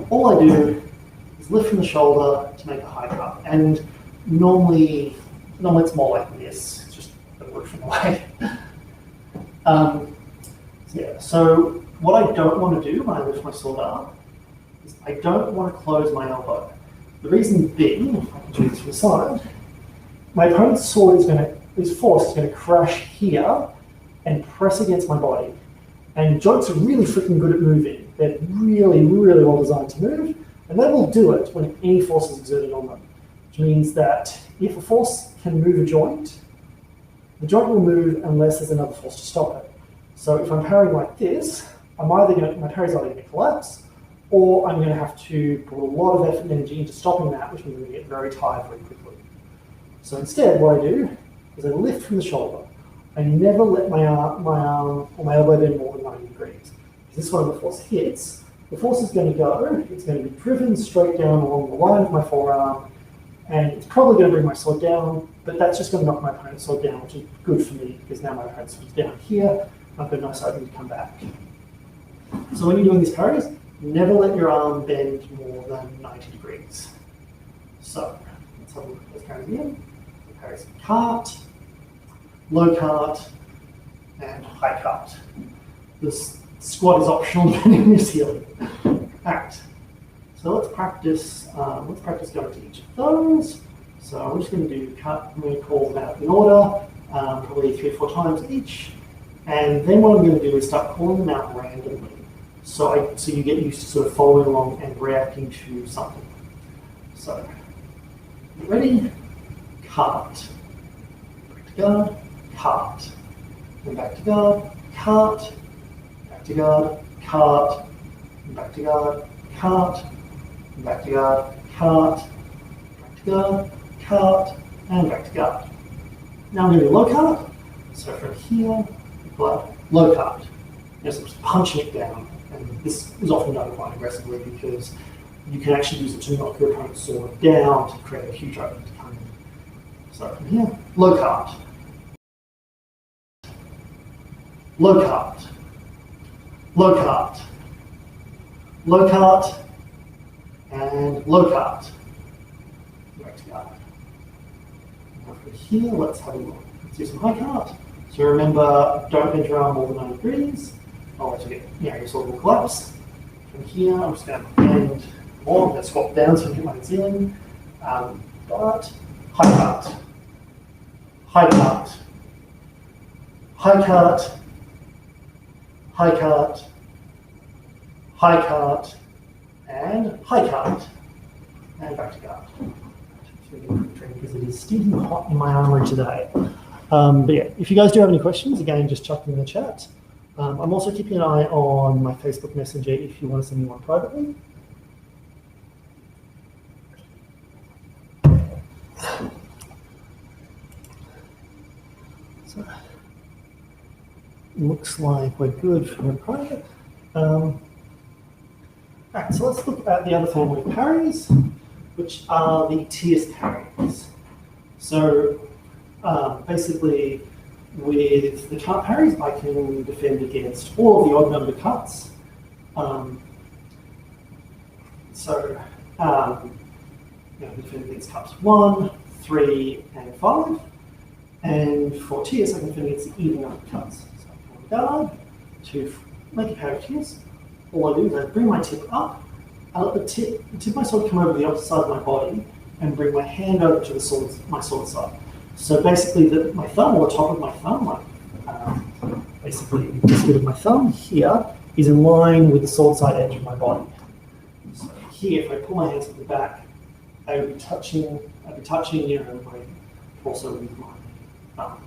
S1: All I do is lift from the shoulder to make a high cut. And normally it's more like this. It's just a root from the way. So what I don't want to do when I lift my sword up is I don't want to close my elbow. The reason being, if I can do this from the side, my opponent's sword his force is going to crash here and press against my body. And joints are really freaking good at moving. They're really, really well designed to move, and they will do it when any force is exerted on them. Which means that if a force can move a joint, the joint will move unless there's another force to stop it. So if I'm parrying like this, my parry's either going to collapse, or I'm going to have to put a lot of effort and energy into stopping that, which means I'm going to get very tired very quickly. So instead, what I do is I lift from the shoulder. I never let my arm or my elbow bend more than 90 degrees. This is when the force hits. The force is going to go, it's going to be driven straight down along the line of my forearm, and it's probably going to bring my sword down, but that's just going to knock my opponent's sword down, which is good for me, because now my opponent's sword is down here, I've got a nice opening to come back. So when you're doing these parries, never let your arm bend more than 90 degrees. So let's have a look at those parries again. The parries cart, low cart, and high cart. This squat is optional depending on your ceiling. Alright, so let's practice going to each of those. So I'm just going to do cut, I'm going to call them out in order, probably 3 or 4 times each. And then what I'm going to do is start calling them out randomly. So you get used to sort of following along and reacting to something. So, ready? Cart. Back to guard. Cart. Then back to guard. Cart. Back to guard. Cart. Back to guard. Cart. Back to guard. Cart. Back to guard. Cart. And back to guard. Now I'm going to do low cart. So from here, low cart. Yes, I'm just punching it down. And this is often done quite aggressively because you can actually use it to knock your opponent's sword down to create a huge opening to come in. So from here, low cart. Low cart. Low cart. Low cart. And low cart. Back to guard. Over here, let's have a look. Let's do some high cart. So remember, don't bend your arm more than 90 degrees. Otherwise you get, your sword will collapse. From here, I'm just going to bend more. I'm going to squat down so I can hit my ceiling. But high cart, high cart, high cart, high cart, high cart, and high cart, and back to guard. Because it is stinking hot in my armory today. But yeah, if you guys do have any questions, again, just chuck them in the chat. I'm also keeping an eye on my Facebook Messenger if you want to send me one privately. So, looks like we're good for private. Alright, so let's look at the other family of parries, which are the tierce parries. So basically, with the cut parries, I can defend against all of the odd number cuts. Defend against cuts 1, 3, and 5. And for tierce, I can defend against the even number cuts. So I can guard to make a parry of tierce. All I do is I bring my tip up, I let the tip of my sword come over the opposite side of my body, and bring my hand over to my sword side. So basically, my thumb, or the top of my thumb, basically this bit of my thumb here, is in line with the sword side edge of my body. So here, if I pull my hands at the back, I would be touching, my torso with my thumb.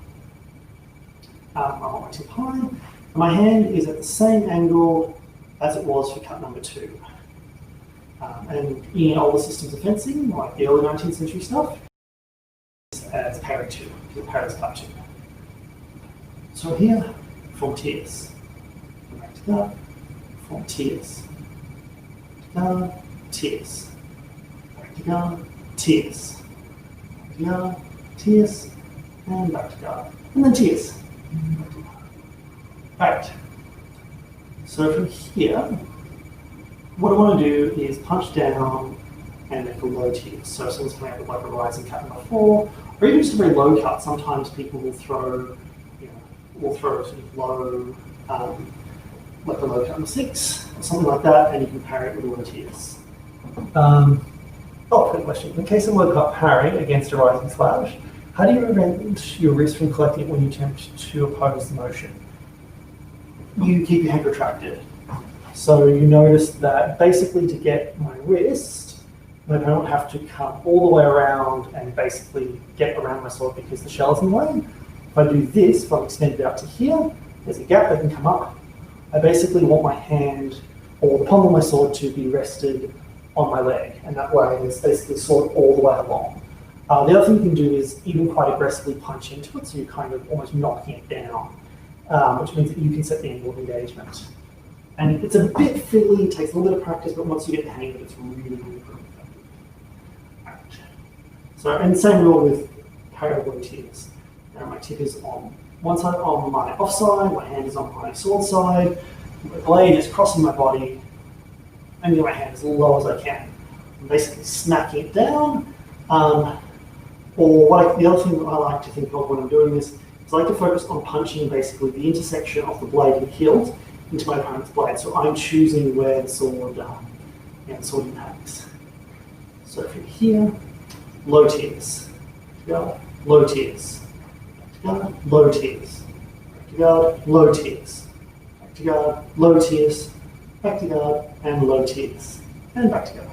S1: I want my tip high. And my hand is at the same angle as it was for cut number 2. And in older systems of fencing, like the early 19th century stuff, as parry 2, because parries cut 2. So here, form tierce. Back to guard, form tierce. Guard, tierce. Back to guard, tierce. Back to guard, tierce, and back to guard. And then tierce. Right. So from here, what I want to do is punch down and make a low tierce. So someone's coming out with like a rising cut number 4, or even just a very low cut. Sometimes people will throw, sort of low, like a low cut number 6, or something like that, and you can parry it with a low tierce. Quick question. In case of low cut parry against a rising slash, how do you prevent your wrist from collecting it when you attempt to oppose the motion? You keep your hand retracted. So you notice that basically to get my wrist, I don't have to come all the way around and basically get around my sword because the shell is in the way. If I do this, if I extend it out to here, there's a gap that can come up. I basically want my hand or the pommel of my sword to be rested on my leg, and that way there's basically sword all the way along. The other thing you can do is even quite aggressively punch into it, so you're kind of almost knocking it down, which means that you can set the angle of engagement. And it's a bit fiddly, it takes a little bit of practice, but once you get the hang of it, it's really, really effective. Right. So, and the same rule with parallel tierce. Now my tip is on one side on my offside, my hand is on my sword side, my blade is crossing my body, and get my hand as low as I can. I'm basically smacking it down. The other thing that I like to think of when I'm doing this is I like to focus on punching basically the intersection of the blade and hilt into my opponent's blade. So I'm choosing where the sword, the sword impacts. So from here, low tierce, go, low tierce, go, low tierce, back to guard, low tierce, back to guard, low tierce, back to guard, and low tierce, and back to guard.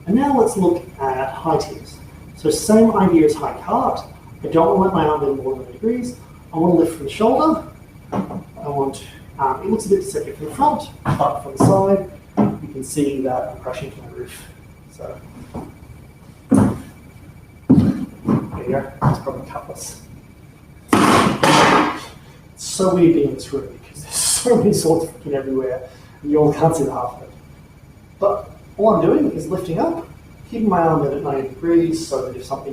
S1: And now let's look at high tierce. So same idea as high cart. I don't want to let my arm bend more than 90 degrees. I want to lift from the shoulder. I want, it looks a bit deceptive from the front, but from the side, you can see that I'm crashing into my roof. So, there you go, it's probably Cutlass. It's so weird being in this room because there's so many swords freaking everywhere, and you all can't see the half of it. But all I'm doing is lifting up, keeping my arm at 90 degrees so that if I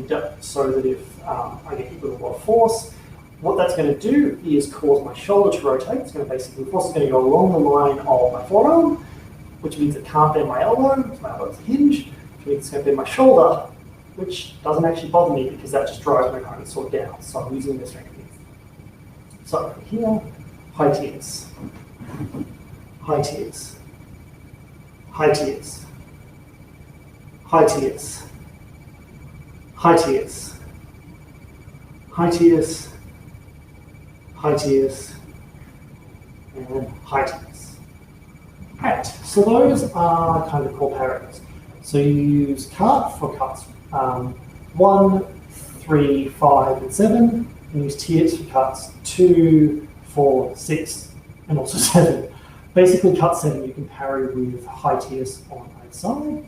S1: get hit with a lot of force, what that's going to do is cause my shoulder to rotate. It's going to basically, the force is going to go along the line of my forearm, which means it can't bend my elbow, because my elbow is a hinge, which means it's going to bend my shoulder, which doesn't actually bother me because that just drives my opponent's sword down. So I'm using the strength here. So from here, high tierce, high tierce, high tierce, high tierce, high tierce, high tierce, high tierce, and high tierce. Right, so those are kind of core parries. So you use cart for cuts 1, 3, 5, and 7, and use tierce for cuts 2, 4, 6, and also 7. Basically, cut 7 you can parry with high tierce on either side.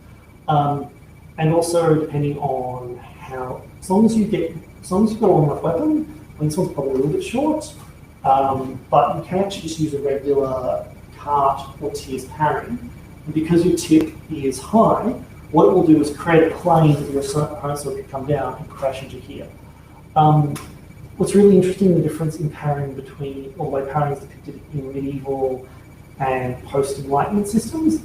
S1: And also depending on how, as long as you've got a long enough weapon, this one's probably a little bit short, but you can actually just use a regular cart or tierce parry. And because your tip is high, what it will do is create a plane that your opponent's sword can come down and crash into here. What's really interesting, the difference in parrying between, or the way parrying is depicted in medieval and post-Enlightenment systems.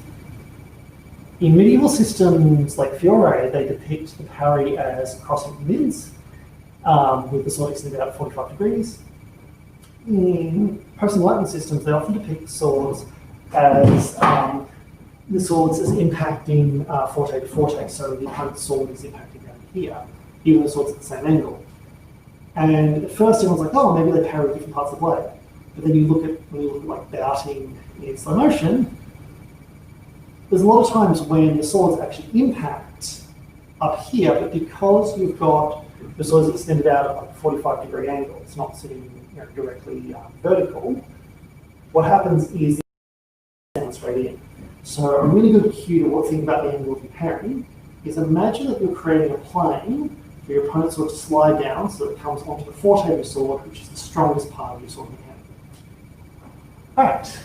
S1: In medieval systems like Fiore, they depict the parry as crossing the mids, with the sword extended out 45 degrees. In post-Enlightenment systems, they often depict swords as impacting forte to forte, so the opponent's sword is impacting down here, even though the sword's at the same angle. And at first everyone's like, oh, maybe they parry different parts of the blade. But then when you look at like bouting in slow motion, there's a lot of times when the swords actually impact up here, but because you've got the swords extended out at like a 45-degree angle, it's not sitting directly vertical, what happens is straight in. So a really good cue to think about the angle of your parry is imagine that you're creating a plane for your opponent's sword to slide down so it comes onto the forte of your sword, which is the strongest part of your sword mechanic. All right,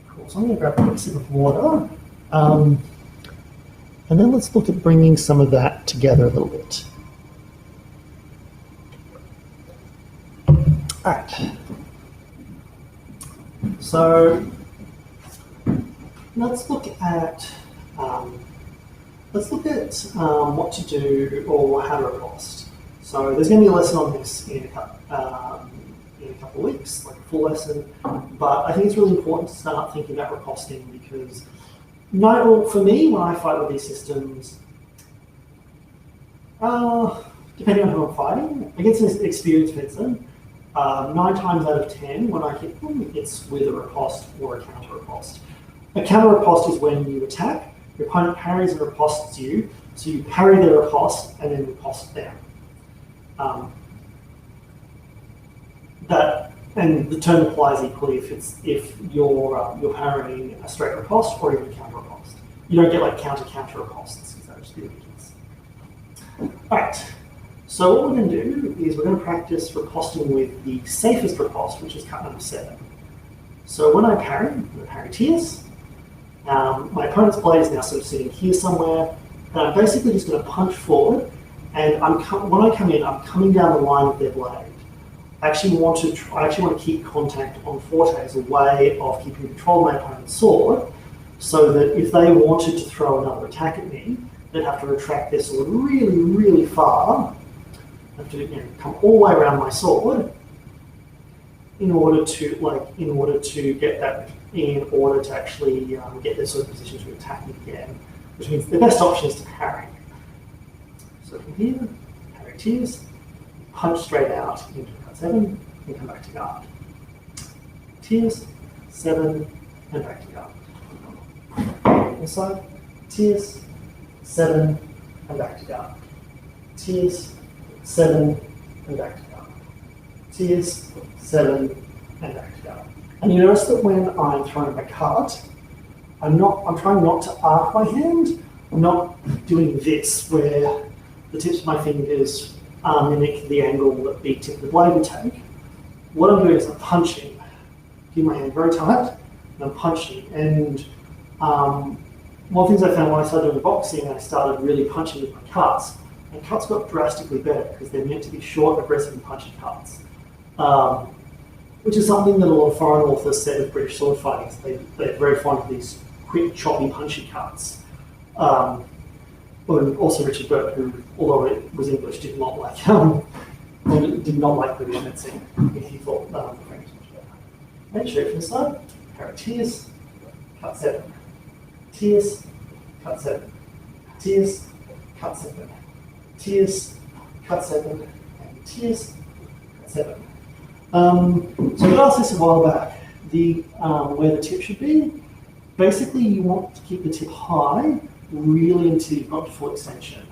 S1: cool. So I'm going to grab a quick sip of water. And then let's look at bringing some of that together a little bit. All right. So let's look at what to do or how to riposte. So there's going to be a lesson on this in a couple of weeks, like a full lesson. But I think it's really important to start thinking about riposting because, for me, when I fight with these systems, depending on who I'm fighting, against an experienced fencer, 9 times out of 10, when I hit them, it's with a riposte or a counter riposte. A counter riposte is when you attack, your opponent parries and ripostes you, so you parry their riposte and then riposte them. And the term applies equally if you're parrying a straight riposte or even a counter riposte. You don't get like counter ripostes because that would just be ridiculous. All right. So what we're going to do is we're going to practice riposting with the safest riposte, which is cut number 7. So when I parry, I'm going to parry tierce. My opponent's blade is now sort of sitting here somewhere, and I'm basically just going to punch forward. And when I come in, I'm coming down the line of their blade. I actually want to keep contact on forte as a way of keeping control of my opponent's sword, so that if they wanted to throw another attack at me, they'd have to retract their sword really, really far. Have to come all the way around my sword in order to actually get their sword position to attack me again, which means the best option is to parry. So from here, parry tierce, punch straight out into cut 7, and come back to guard. Tierce, 7, and back to guard. This side, tierce, 7, and back to guard. Tierce, 7, and back to guard. Tierce, 7, and back to guard. And you notice that when I'm throwing my cart, I'm trying not to arc my hand. I'm not doing this, where the tips of my fingers mimic the angle that the tip of the blade would take. What I'm doing is I'm punching. Keep my hand very tight, and I'm punching. And one of the things I found when I started doing boxing, I started really punching with my cuts. And cuts got drastically better because they're meant to be short, aggressive, and punchy cuts. Which is something that a lot of foreign authors said of British sword fighting. They're very fond of these quick, choppy, punchy cuts. And also Richard Burt, who, although it was English, did not like British medicine. He thought the French was much better. Make sure from the side, parry tierce, cut 7. Tierce, cut 7. Tierce, cut 7. Tierce, cut 7, and tierce, cut 7. So I asked this a while back, where the tip should be. Basically, you want to keep the tip high, really until you've got to full extension.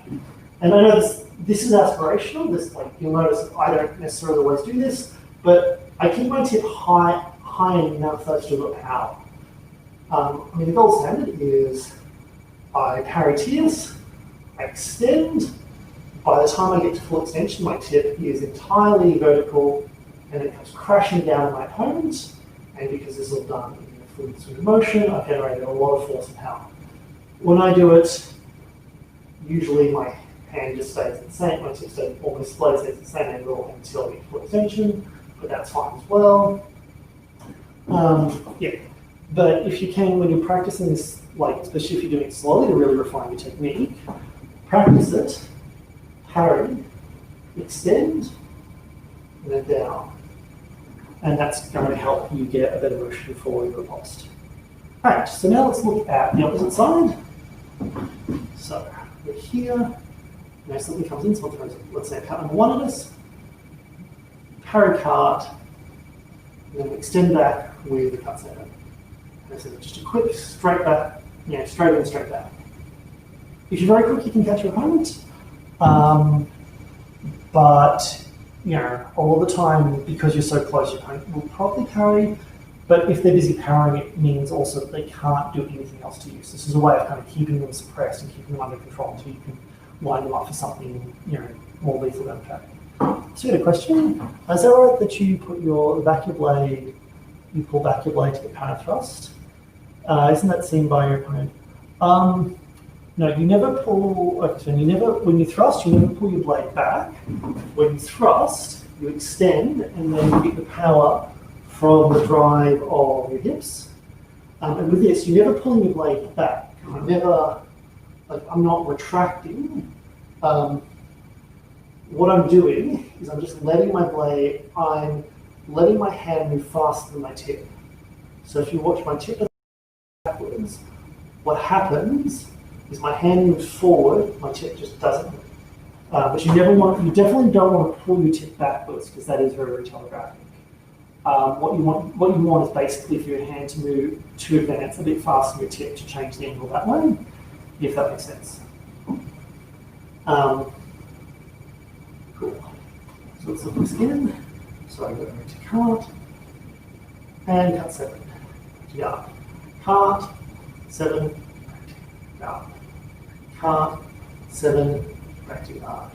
S1: And I know this is aspirational. You'll notice I don't necessarily always do this, but I keep my tip high enough that I've still got power. The gold standard is I parry tierce, I extend. By the time I get to full extension, my tip is entirely vertical and it comes crashing down on my opponent. And because this is all done in a fluid swing motion, I've generated a lot of force and power. When I do it, usually my hand just stays at the same, my tip stays almost stays at the same angle until I get to full extension, but that's fine as well. But if you can, when you're practicing this, especially if you're doing it slowly to really refine your technique, practice it. Parry, extend, and then down. And that's going to help you get a better motion for your riposte. All right, so now let's look at the opposite side. So we're here, now something comes in, so let's say cut number 1 at us, parry cart, and then extend back with the cut 7. And so just a quick straight back, straight in, straight back. If you're very quick, you can catch your opponent. But a lot of the time, because you're so close, your opponent will probably carry, But if they're busy parrying, it means also that they can't do anything else to you. So this is a way of kind of keeping them suppressed and keeping them under control until you can line them up for something, more lethal down the track. So you had a question. Is that right that you put the back of your blade, you pull back your blade to get power thrust? Isn't that seen by your opponent? No, you never pull, when you thrust, you never pull your blade back. When you thrust, you extend and then you get the power from the drive of your hips. And with this, you're never pulling your blade back. I'm not retracting. What I'm doing is I'm just letting my hand move faster than my tip. So if you watch my tip backwards, what happens is my hand moves forward, my tip just doesn't move. But you definitely don't want to pull your tip backwards because that is very, very telegraphic. What you want is basically for your hand to advance a bit faster than your tip to change the angle that way, if that makes sense. Cool. So let's look at this again. So I'm going to cart and cut 7 to yard. Cart 7 yard. Cart 7 back to yard.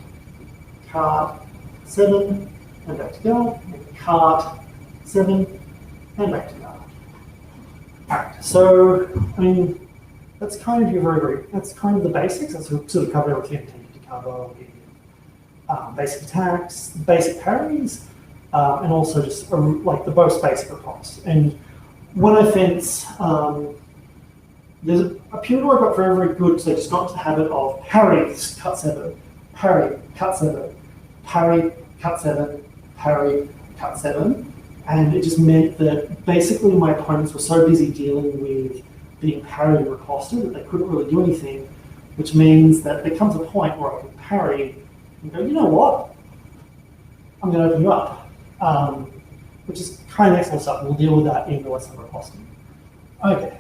S1: Cart 7 and back to yard. And cart 7 and back to yard. Alright, so that's kind of that's kind of the basics. That's sort of cover everything I intended to cover. Basic attacks, basic parries, and also just like the most basic riposte. And when I fence, there's a period where I got very, very good, so just got into the habit of parries, cut 7, parry, cut 7, parry, cut 7, parry, cut 7. And it just meant that basically my opponents were so busy dealing with being parried and riposted that they couldn't really do anything, which means that there comes a point where I can parry and go, you know what? I'm going to open you up, which is kind of excellent stuff. We'll deal with that in the lesson of riposting. Okay.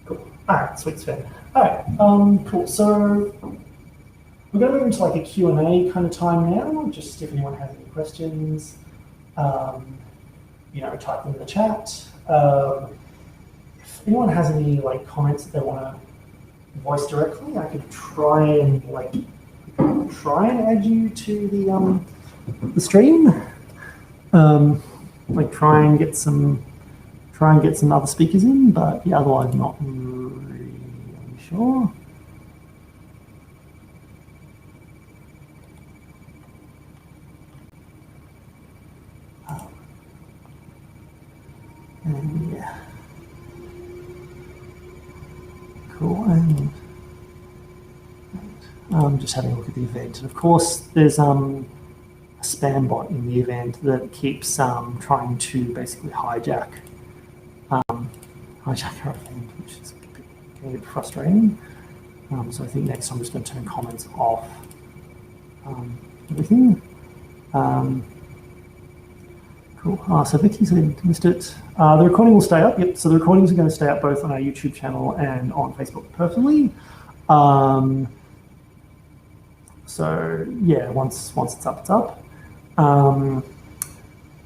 S1: Cool. All right, sweet spin. All right, cool. So we're going to move into like a Q&A kind of time now, just if anyone has any questions, type them in the chat. If anyone has any like comments that they want to voice directly, I could try and add you to the stream. Try and get some other speakers in, but yeah, otherwise not really sure. And yeah. Cool, and I'm just having a look at the event. And of course, there's a spam bot in the event that keeps trying to basically hijack our event, which is getting a bit frustrating. So I think next I'm just going to turn comments off everything. Cool. So Vicky said, missed it. The recording will stay up. Yep. So the recordings are going to stay up both on our YouTube channel and on Facebook perfectly. So yeah, once it's up, it's up.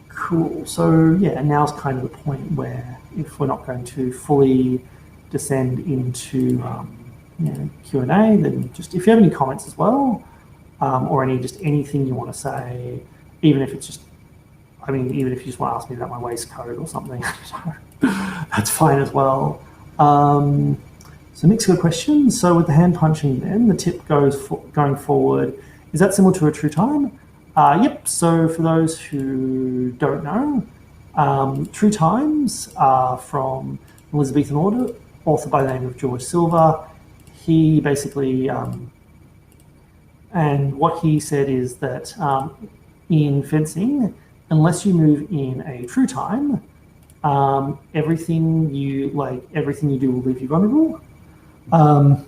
S1: Cool. So yeah, now's kind of the point where if we're not going to fully descend into Q&A, then just if you have any comments as well, or anything you want to say, even if it's just. Even if you just want to ask me about my waistcoat or something, that's fine as well. So next good question. So with the hand punching then, the tip going forward, is that similar to a true time? Yep, so for those who don't know, true times are from Elizabethan author by the name of George Silver. He basically, and what he said is that in fencing, unless you move in a true time, everything you do will leave you vulnerable. And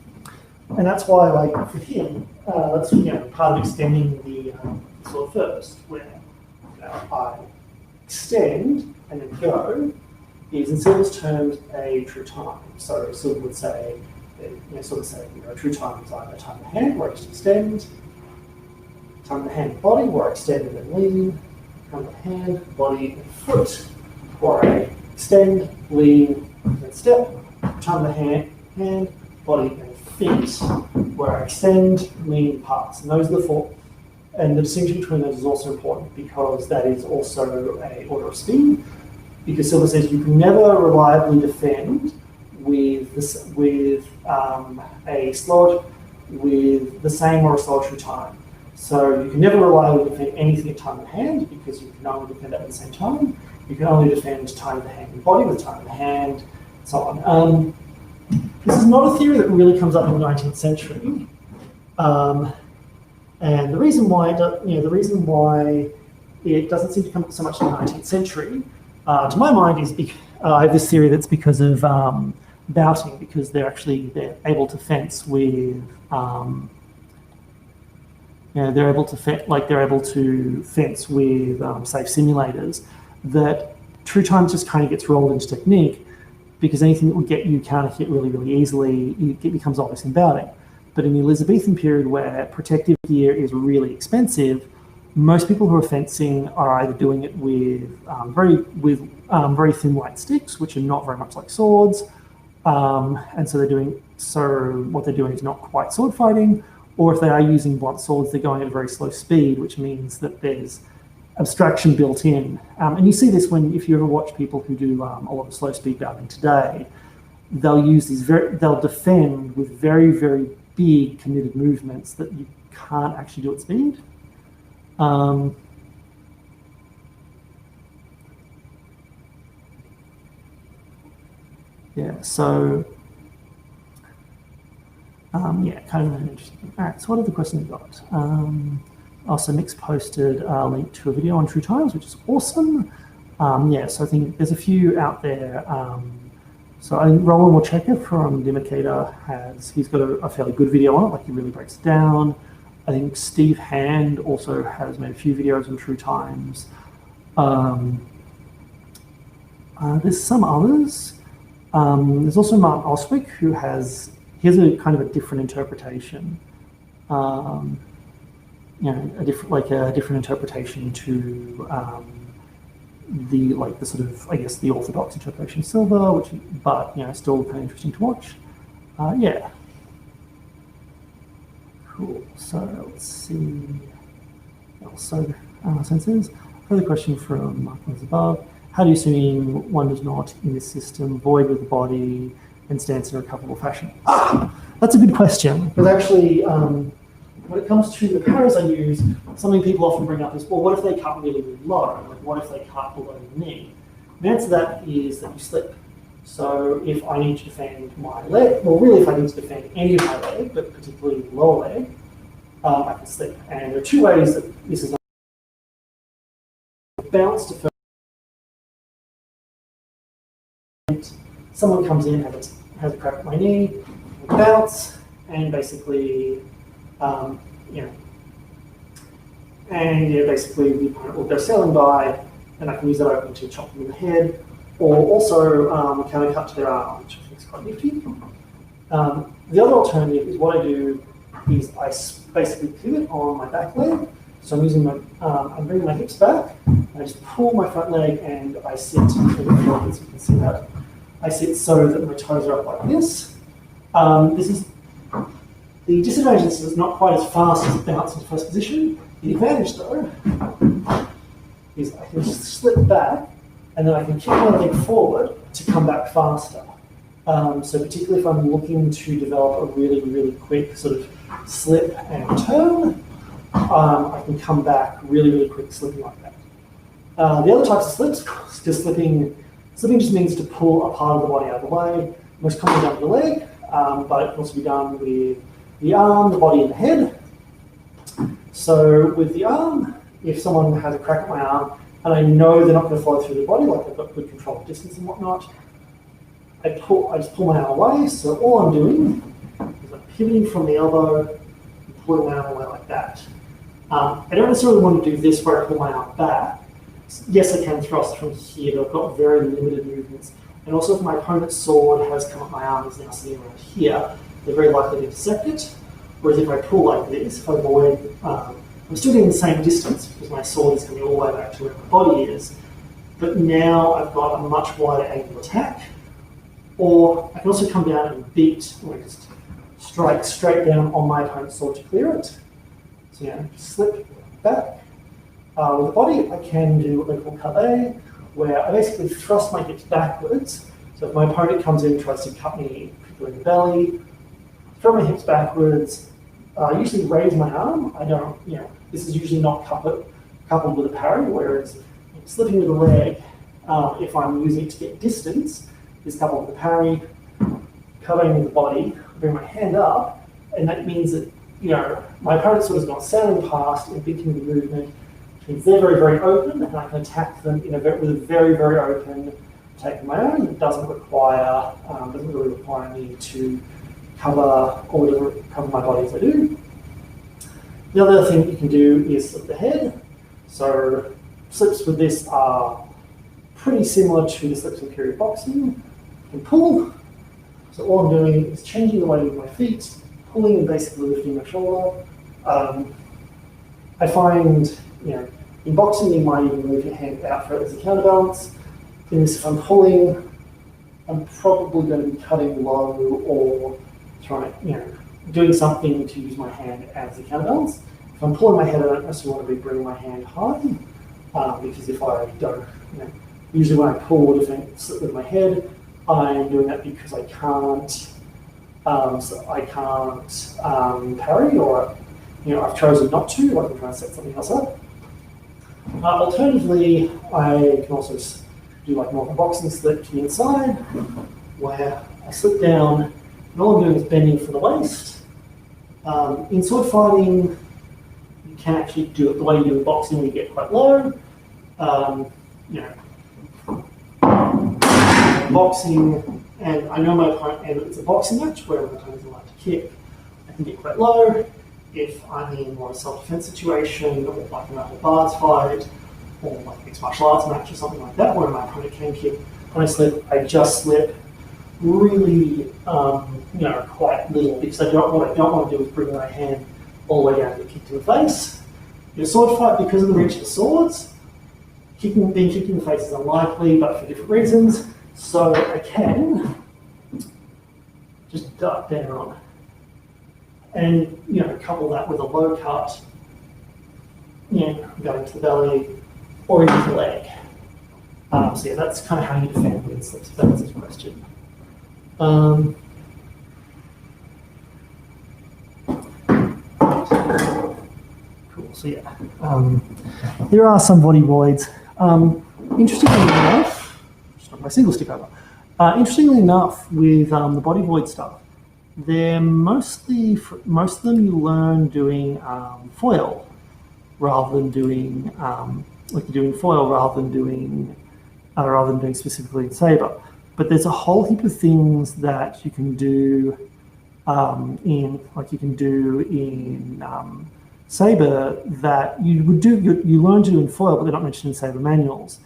S1: that's why, for him, that's part of extending the sword first, where I extend and then go is in Silver's terms a true time. So Silver would say, a true time is either time the hand where I just extend, time the hand body where I extend and then lean. come to hand, body, and foot, or I extend, lean, and step, turn the hand, body, and feet, where I extend, lean, pass. And those are the four. And the distinction between those is also important because that is also an order of speed. Because Silver says you can never reliably defend with a slot with the same or a solitary time. So you can never reliably defend anything at time in hand because you can only defend it at the same time. You can only defend time in the hand and body with time in the hand, and so on. This is not a theory that really comes up in the 19th century. And the reason why it doesn't seem to come up so much in the 19th century, to my mind, is I have this theory that's because of bouting, because they're able to fence with they're able to fence with safe simulators. That true time just kind of gets rolled into technique because anything that would get you counter hit really, really easily, it becomes obvious in bouting. But in the Elizabethan period, where protective gear is really expensive, most people who are fencing are either doing it with very thin light sticks, which are not very much like swords, and what they're doing is not quite sword fighting, or if they are using blunt swords, they're going at a very slow speed, which means that there's abstraction built in. And you see this if you ever watch people who do a lot of slow speed bouting today, they'll defend with very, very big committed movements that you can't actually do at speed. Kind of an interesting. All right, so what are the questions we got? Also, Nick's posted a link to a video on true times, which is awesome. So I think there's a few out there. So I think Roland Wacheka from Dimicator he's got a fairly good video on it, like he really breaks it down. I think Steve Hand also has made a few videos on true times. There's some others. There's also Martin Oswick, who has a kind of a different interpretation. A different interpretation to the sort of, I guess, the orthodox interpretation of silver, but still kind of interesting to watch. Cool. So let's see. Also, senses. Further question from Mark was above. How do you assume one does not in this system void with the body and stance in a recoverable fashion? That's a good question. Because actually, when it comes to the parries I use, something people often bring up is, well, what if they cut really, really low? Like, what if they cut below the knee? The answer to that is that you slip. So if I need to defend my leg, well, really, if I need to defend any of my leg, but particularly the lower leg, I can slip. And there are two ways that this is bounce to first. Someone comes in, has a crack at my knee, bounce, and basically, basically the opponent will go sailing by, and I can use that opening to chop them in the head, or also counter cut to their arm, which I think is quite nifty. The other alternative is what I do is I basically pivot on my back leg. So I'm bringing my hips back, and I just pull my front leg and I sit in the floor, as you can see that. I sit so that my toes are up like this. The disadvantage is it's not quite as fast as it bounces into first position. The advantage, though, is I can just slip back, and then I can kick my leg forward to come back faster. So particularly if I'm looking to develop a really, really quick sort of slip and turn, I can come back really, really quick slipping like that. The other types of slips, because slipping just means to pull a part of the body out of the way, most commonly done with the leg, but it can also be done with the arm, the body, and the head. So with the arm, if someone has a crack at my arm, and I know they're not going to follow through the body, like I've got good control of distance and whatnot, I just pull my arm away. So all I'm doing is I'm pivoting from the elbow and pulling my arm away like that. I don't necessarily want to do this where I pull my arm back. Yes, I can thrust from here, but I've got very limited movements. And also if my opponent's sword has come up my arm, is now sitting right here, they're very likely to intercept it. Whereas if I pull like this, if I avoid I'm still getting the same distance because my sword is coming all the way back to where my body is, but now I've got a much wider angle attack. Or I can also come down and beat, or just strike straight down on my opponent's sword to clear it. So slip back. With the body, I can do what they call cutlass, where I basically thrust my hips backwards. So if my opponent comes in and tries to cut me, particularly in the belly, throw my hips backwards, usually raise my arm. I don't, this is usually not coupled with a parry, whereas slipping with the leg, if I'm using it to get distance, is coupled with a parry, covering with the body, bring my hand up, and that means that, my opponent sort of not sailing past and beating the movement, which means they're very, very open, and I can attack them with a very, very open attack of my own. It doesn't really require me to cover my body as I do. The other thing you can do is slip the head. So slips with this are pretty similar to the slips in period boxing. You can pull. So all I'm doing is changing the weight of my feet, pulling and basically lifting my shoulder. I find, in boxing you might even move your hand out for it as a counterbalance. In this, if I'm pulling, I'm probably going to be cutting low or doing something to use my hand as a counterbalance. If I'm pulling my head, I don't necessarily want to be bringing my hand high, because if I don't, usually when I pull or slip with my head, I'm doing that because I can't, parry, or I've chosen not to, like I'm trying to set something else up. Alternatively, I can also do like more of a boxing slip to the inside, where I slip down, and all I'm doing is bending from the waist. In sword fighting, you can actually do it the way you do in boxing, where you get quite low. Boxing, and I know my opponent, and it's a boxing match where my opponent's allowed to kick, I can get quite low. If I'm in more of a self-defense situation, or like a bards fight, or like a mixed martial arts match or something like that, where my opponent can kick, when I slip, I just slip really, quite little, because what I don't want to do is bring my hand all the way down and get kicked in the face. In a sword fight, because of the reach of the swords, being kicked in the face is unlikely, but for different reasons. So I can just duck down and couple that with a low cut, going to the belly or even the leg. So that's kind of how you defend wind slips, if that answers your question. Cool. So there are some body voids. Interestingly enough, just knock my single stick over. Interestingly enough, with the body void stuff, they're most of them you learn doing foil rather than doing rather than doing specifically in saber. But there's a whole heap of things that you can do in saber that you learn to do in foil, but they're not mentioned in saber manuals.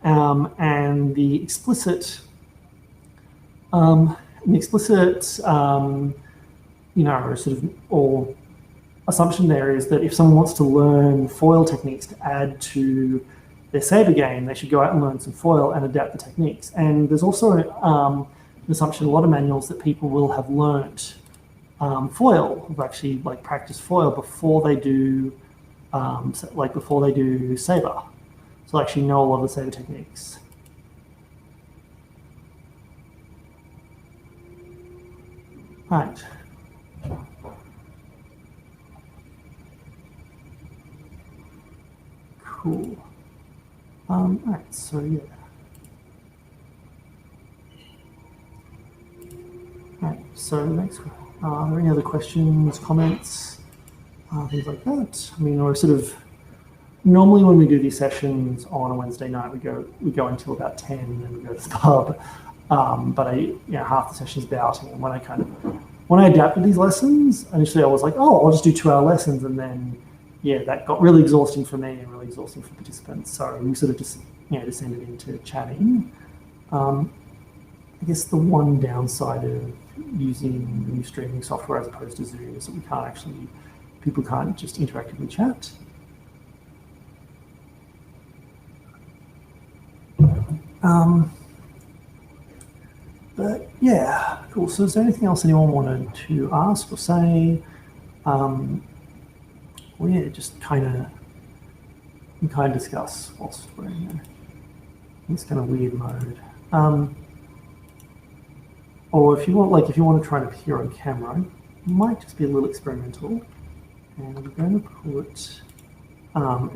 S1: And the explicit or assumption there is that if someone wants to learn foil techniques to add to their saber game, they should go out and learn some foil and adapt the techniques. And there's also an assumption in a lot of manuals that people will have learnt foil, have actually practiced foil before they do saber. So they actually know a lot of the saber techniques. Right. Cool. Right, so yeah. Right, so next, are there any other questions, comments, things like that? I mean, or normally when we do these sessions on a Wednesday night, we go until about 10 and then we go to the pub. But half the session's bouting, and when I adapted these lessons, initially I was like, oh, I'll just do 2-hour lessons, and then that got really exhausting for me and really exhausting for participants. So we sort of just descended into chatting. I guess the one downside of using new streaming software as opposed to Zoom is that we can't actually people can't just interactively chat. But yeah, cool. So is there anything else anyone wanted to ask or say? Well, yeah, just kind of discuss whilst we're in this kind of weird mode. Or if you want, if you want to try and appear on camera, it might just be a little experimental. And I'm going to put an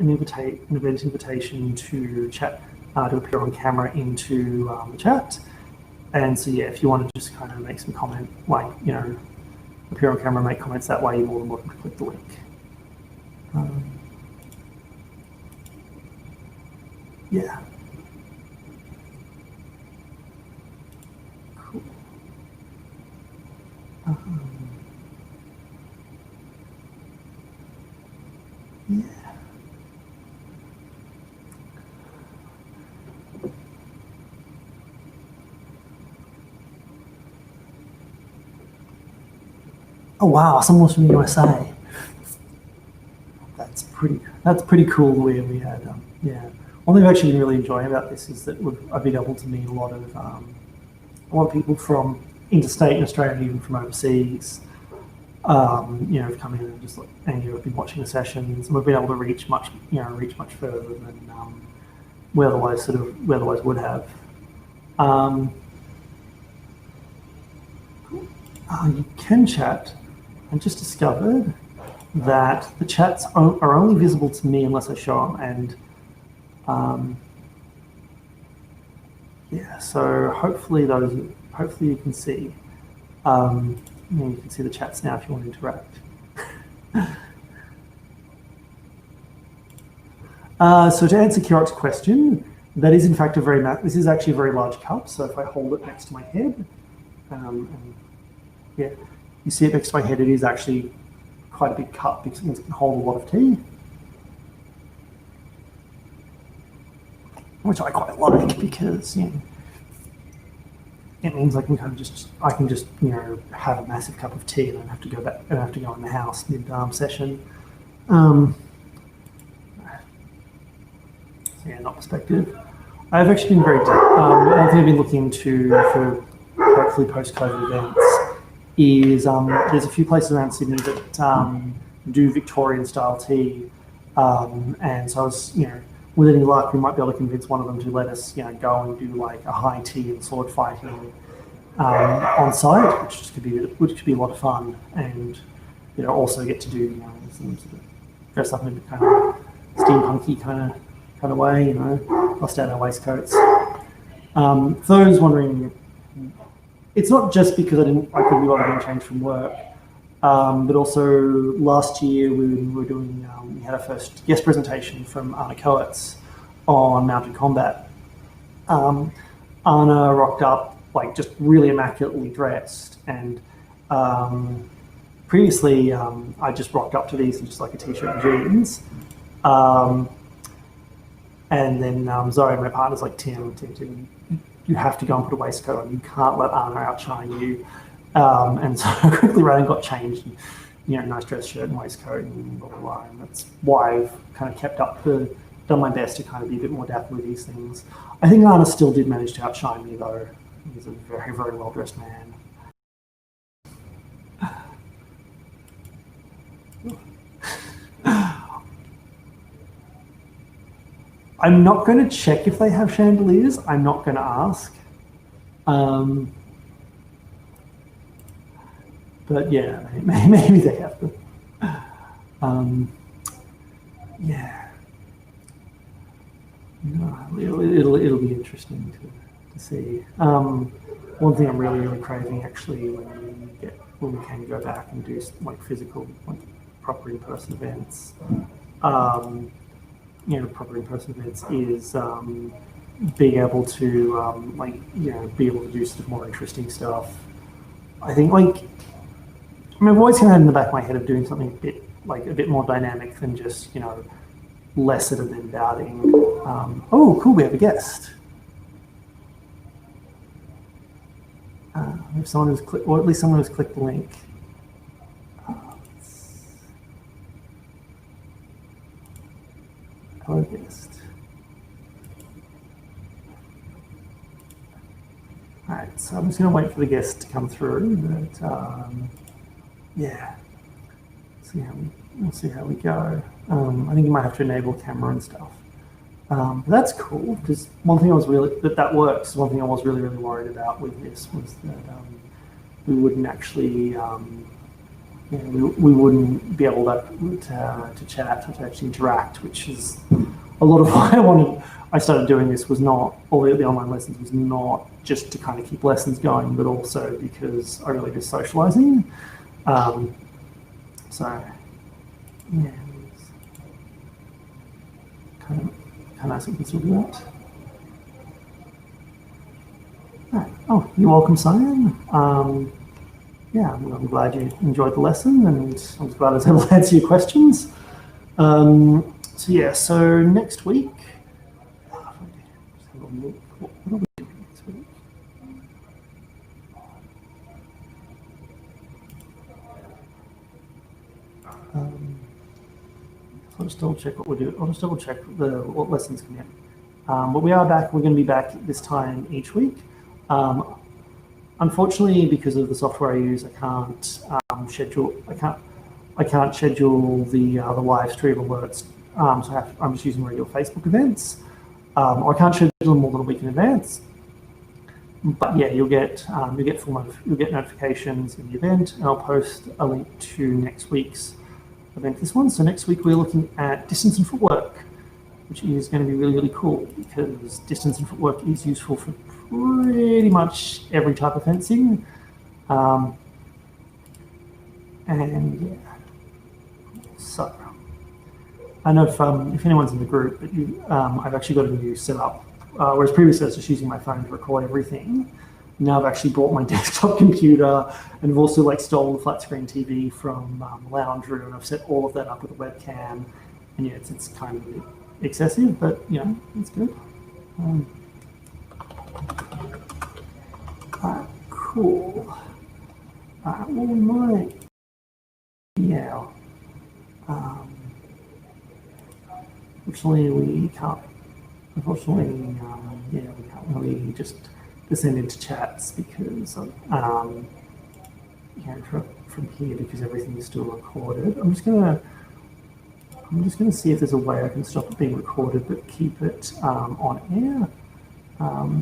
S1: event invitation to chat, to appear on camera into the chat. And so yeah, if you want to just kind of make some comment, appear on camera, make comments that way, you're more than welcome to click the link. Yeah. Cool. Yeah. Oh wow, someone's from the USA. That's pretty cool. Where we had yeah. One thing I've actually been really enjoying about this is that I've been able to meet a lot of people from interstate in Australia, and even from overseas. Have come in and just have been watching the sessions, and we've been able to reach much further than we otherwise would have. You can chat. I just discovered that the chats are only visible to me unless I show them, and yeah. So hopefully you can see. You can see the chats now if you want to interact. So to answer Kirok's question, that is in fact this is actually a very large cup. So if I hold it next to my head, and yeah, you see it next to my head, it is actually quite a big cup because it means it can hold a lot of tea, which I quite like because it means I can just have a massive cup of tea and I don't have to go back. I don't have to go in the house mid session. So yeah, not perspective. I've actually been one thing I've been looking into for hopefully post-COVID events is there's a few places around Sydney that do Victorian style tea, and so I was with any luck we might be able to convince one of them to let us go and do a high tea and sword fighting on site, which could be a lot of fun, and also get to do some sort of dress up in a kind of steampunky kind of way, bust out our waistcoats. For those wondering, it's not just because I couldn't be bothered getting changed from work, but also last year we were doing, we had our first guest presentation from Anna Coates on mounted combat. Anna rocked up just really immaculately dressed, and previously I just rocked up to these in just a t-shirt and jeans. And then Zoe, my partner's Tim, you have to go and put a waistcoat on. You can't let Anna outshine you. And so I quickly ran and got changed. And, nice dress shirt and waistcoat and blah, blah, blah. And that's why I've kind of done my best to kind of be a bit more dapper with these things. I think Anna still did manage to outshine me though. He's a very, very well-dressed man. I'm not going to check if they have chandeliers. I'm not going to ask. But yeah, maybe they have them. Yeah. It'll be interesting to see. One thing I'm really craving actually when we can go back and do physical proper in-person events. Proper in-person events is being able to be able to do sort of more interesting stuff. I think I've always kind of had in the back of my head of doing something a bit more dynamic than just lesser than bouting. Oh, cool! We have a guest. We have someone who's clicked, or at least someone who's clicked the link. Hello, guest. All right, so I'm just going to wait for the guest to come through, but yeah, we'll see how we go. I think you might have to enable camera and stuff. But that's cool, because one thing I was really, that works. One thing I was really worried about with this was that we wouldn't actually, we wouldn't be able to chat or to actually interact, which is a lot of why I started doing this. Was not, all the online lessons was not just to kind of keep lessons going, but also because I really miss socializing. So yeah, kind of nice we can still do that. Right. Oh, you're welcome, Simon. Yeah, I'm glad you enjoyed the lesson, and I'm glad I was able to answer your questions. So yeah, so next week, what are we doing next week? I'll just double check what we'll do. I'll just double check what lessons come in. But we are back. We're going to be back this time each week. Unfortunately, because of the software I use, I can't schedule. I can't schedule the live stream alerts. So I'm just using regular Facebook events. Or I can't schedule them more than a week in advance. But yeah, you'll get notifications in the event, and I'll post a link to next week's event. This one. So next week we're looking at distance and footwork, which is going to be really cool, because distance and footwork is useful for pretty much every type of fencing. And yeah, so I know if anyone's in the group, but I've actually got a new setup. Whereas previously I was just using my phone to record everything. Now I've actually brought my desktop computer, and I've also stolen the flat screen TV from the lounge room, and I've set all of that up with a webcam. And yeah, it's kind of excessive, but it's good. Alright, cool. Alright, well, we might, yeah. Unfortunately, we can't really just descend into chats because, from here, because everything is still recorded. I'm just gonna see if there's a way I can stop it being recorded but keep it on air.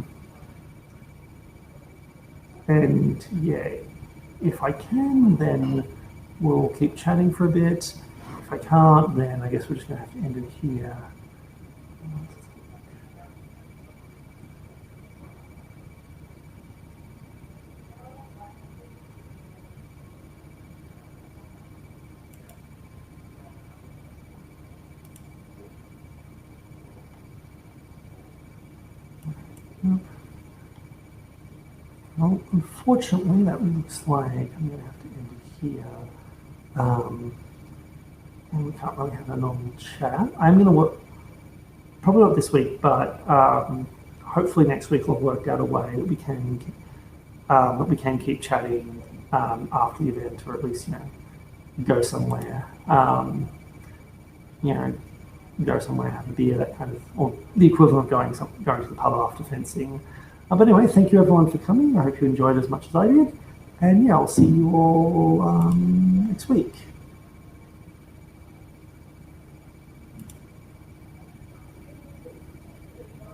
S1: And yeah, if I can, then we'll keep chatting for a bit. If I can't, then I guess we're just gonna have to end it here. Well, unfortunately, that looks like I'm going to have to end it here. And we can't really have a normal chat. I'm going to work, probably not this week, but hopefully next week we'll have worked out a way that we can keep chatting after the event, or at least go somewhere. Go somewhere, have a beer, that kind of, or the equivalent of going to the pub after fencing. But anyway, thank you everyone for coming. I hope you enjoyed as much as I did. And yeah, I'll see you all next week.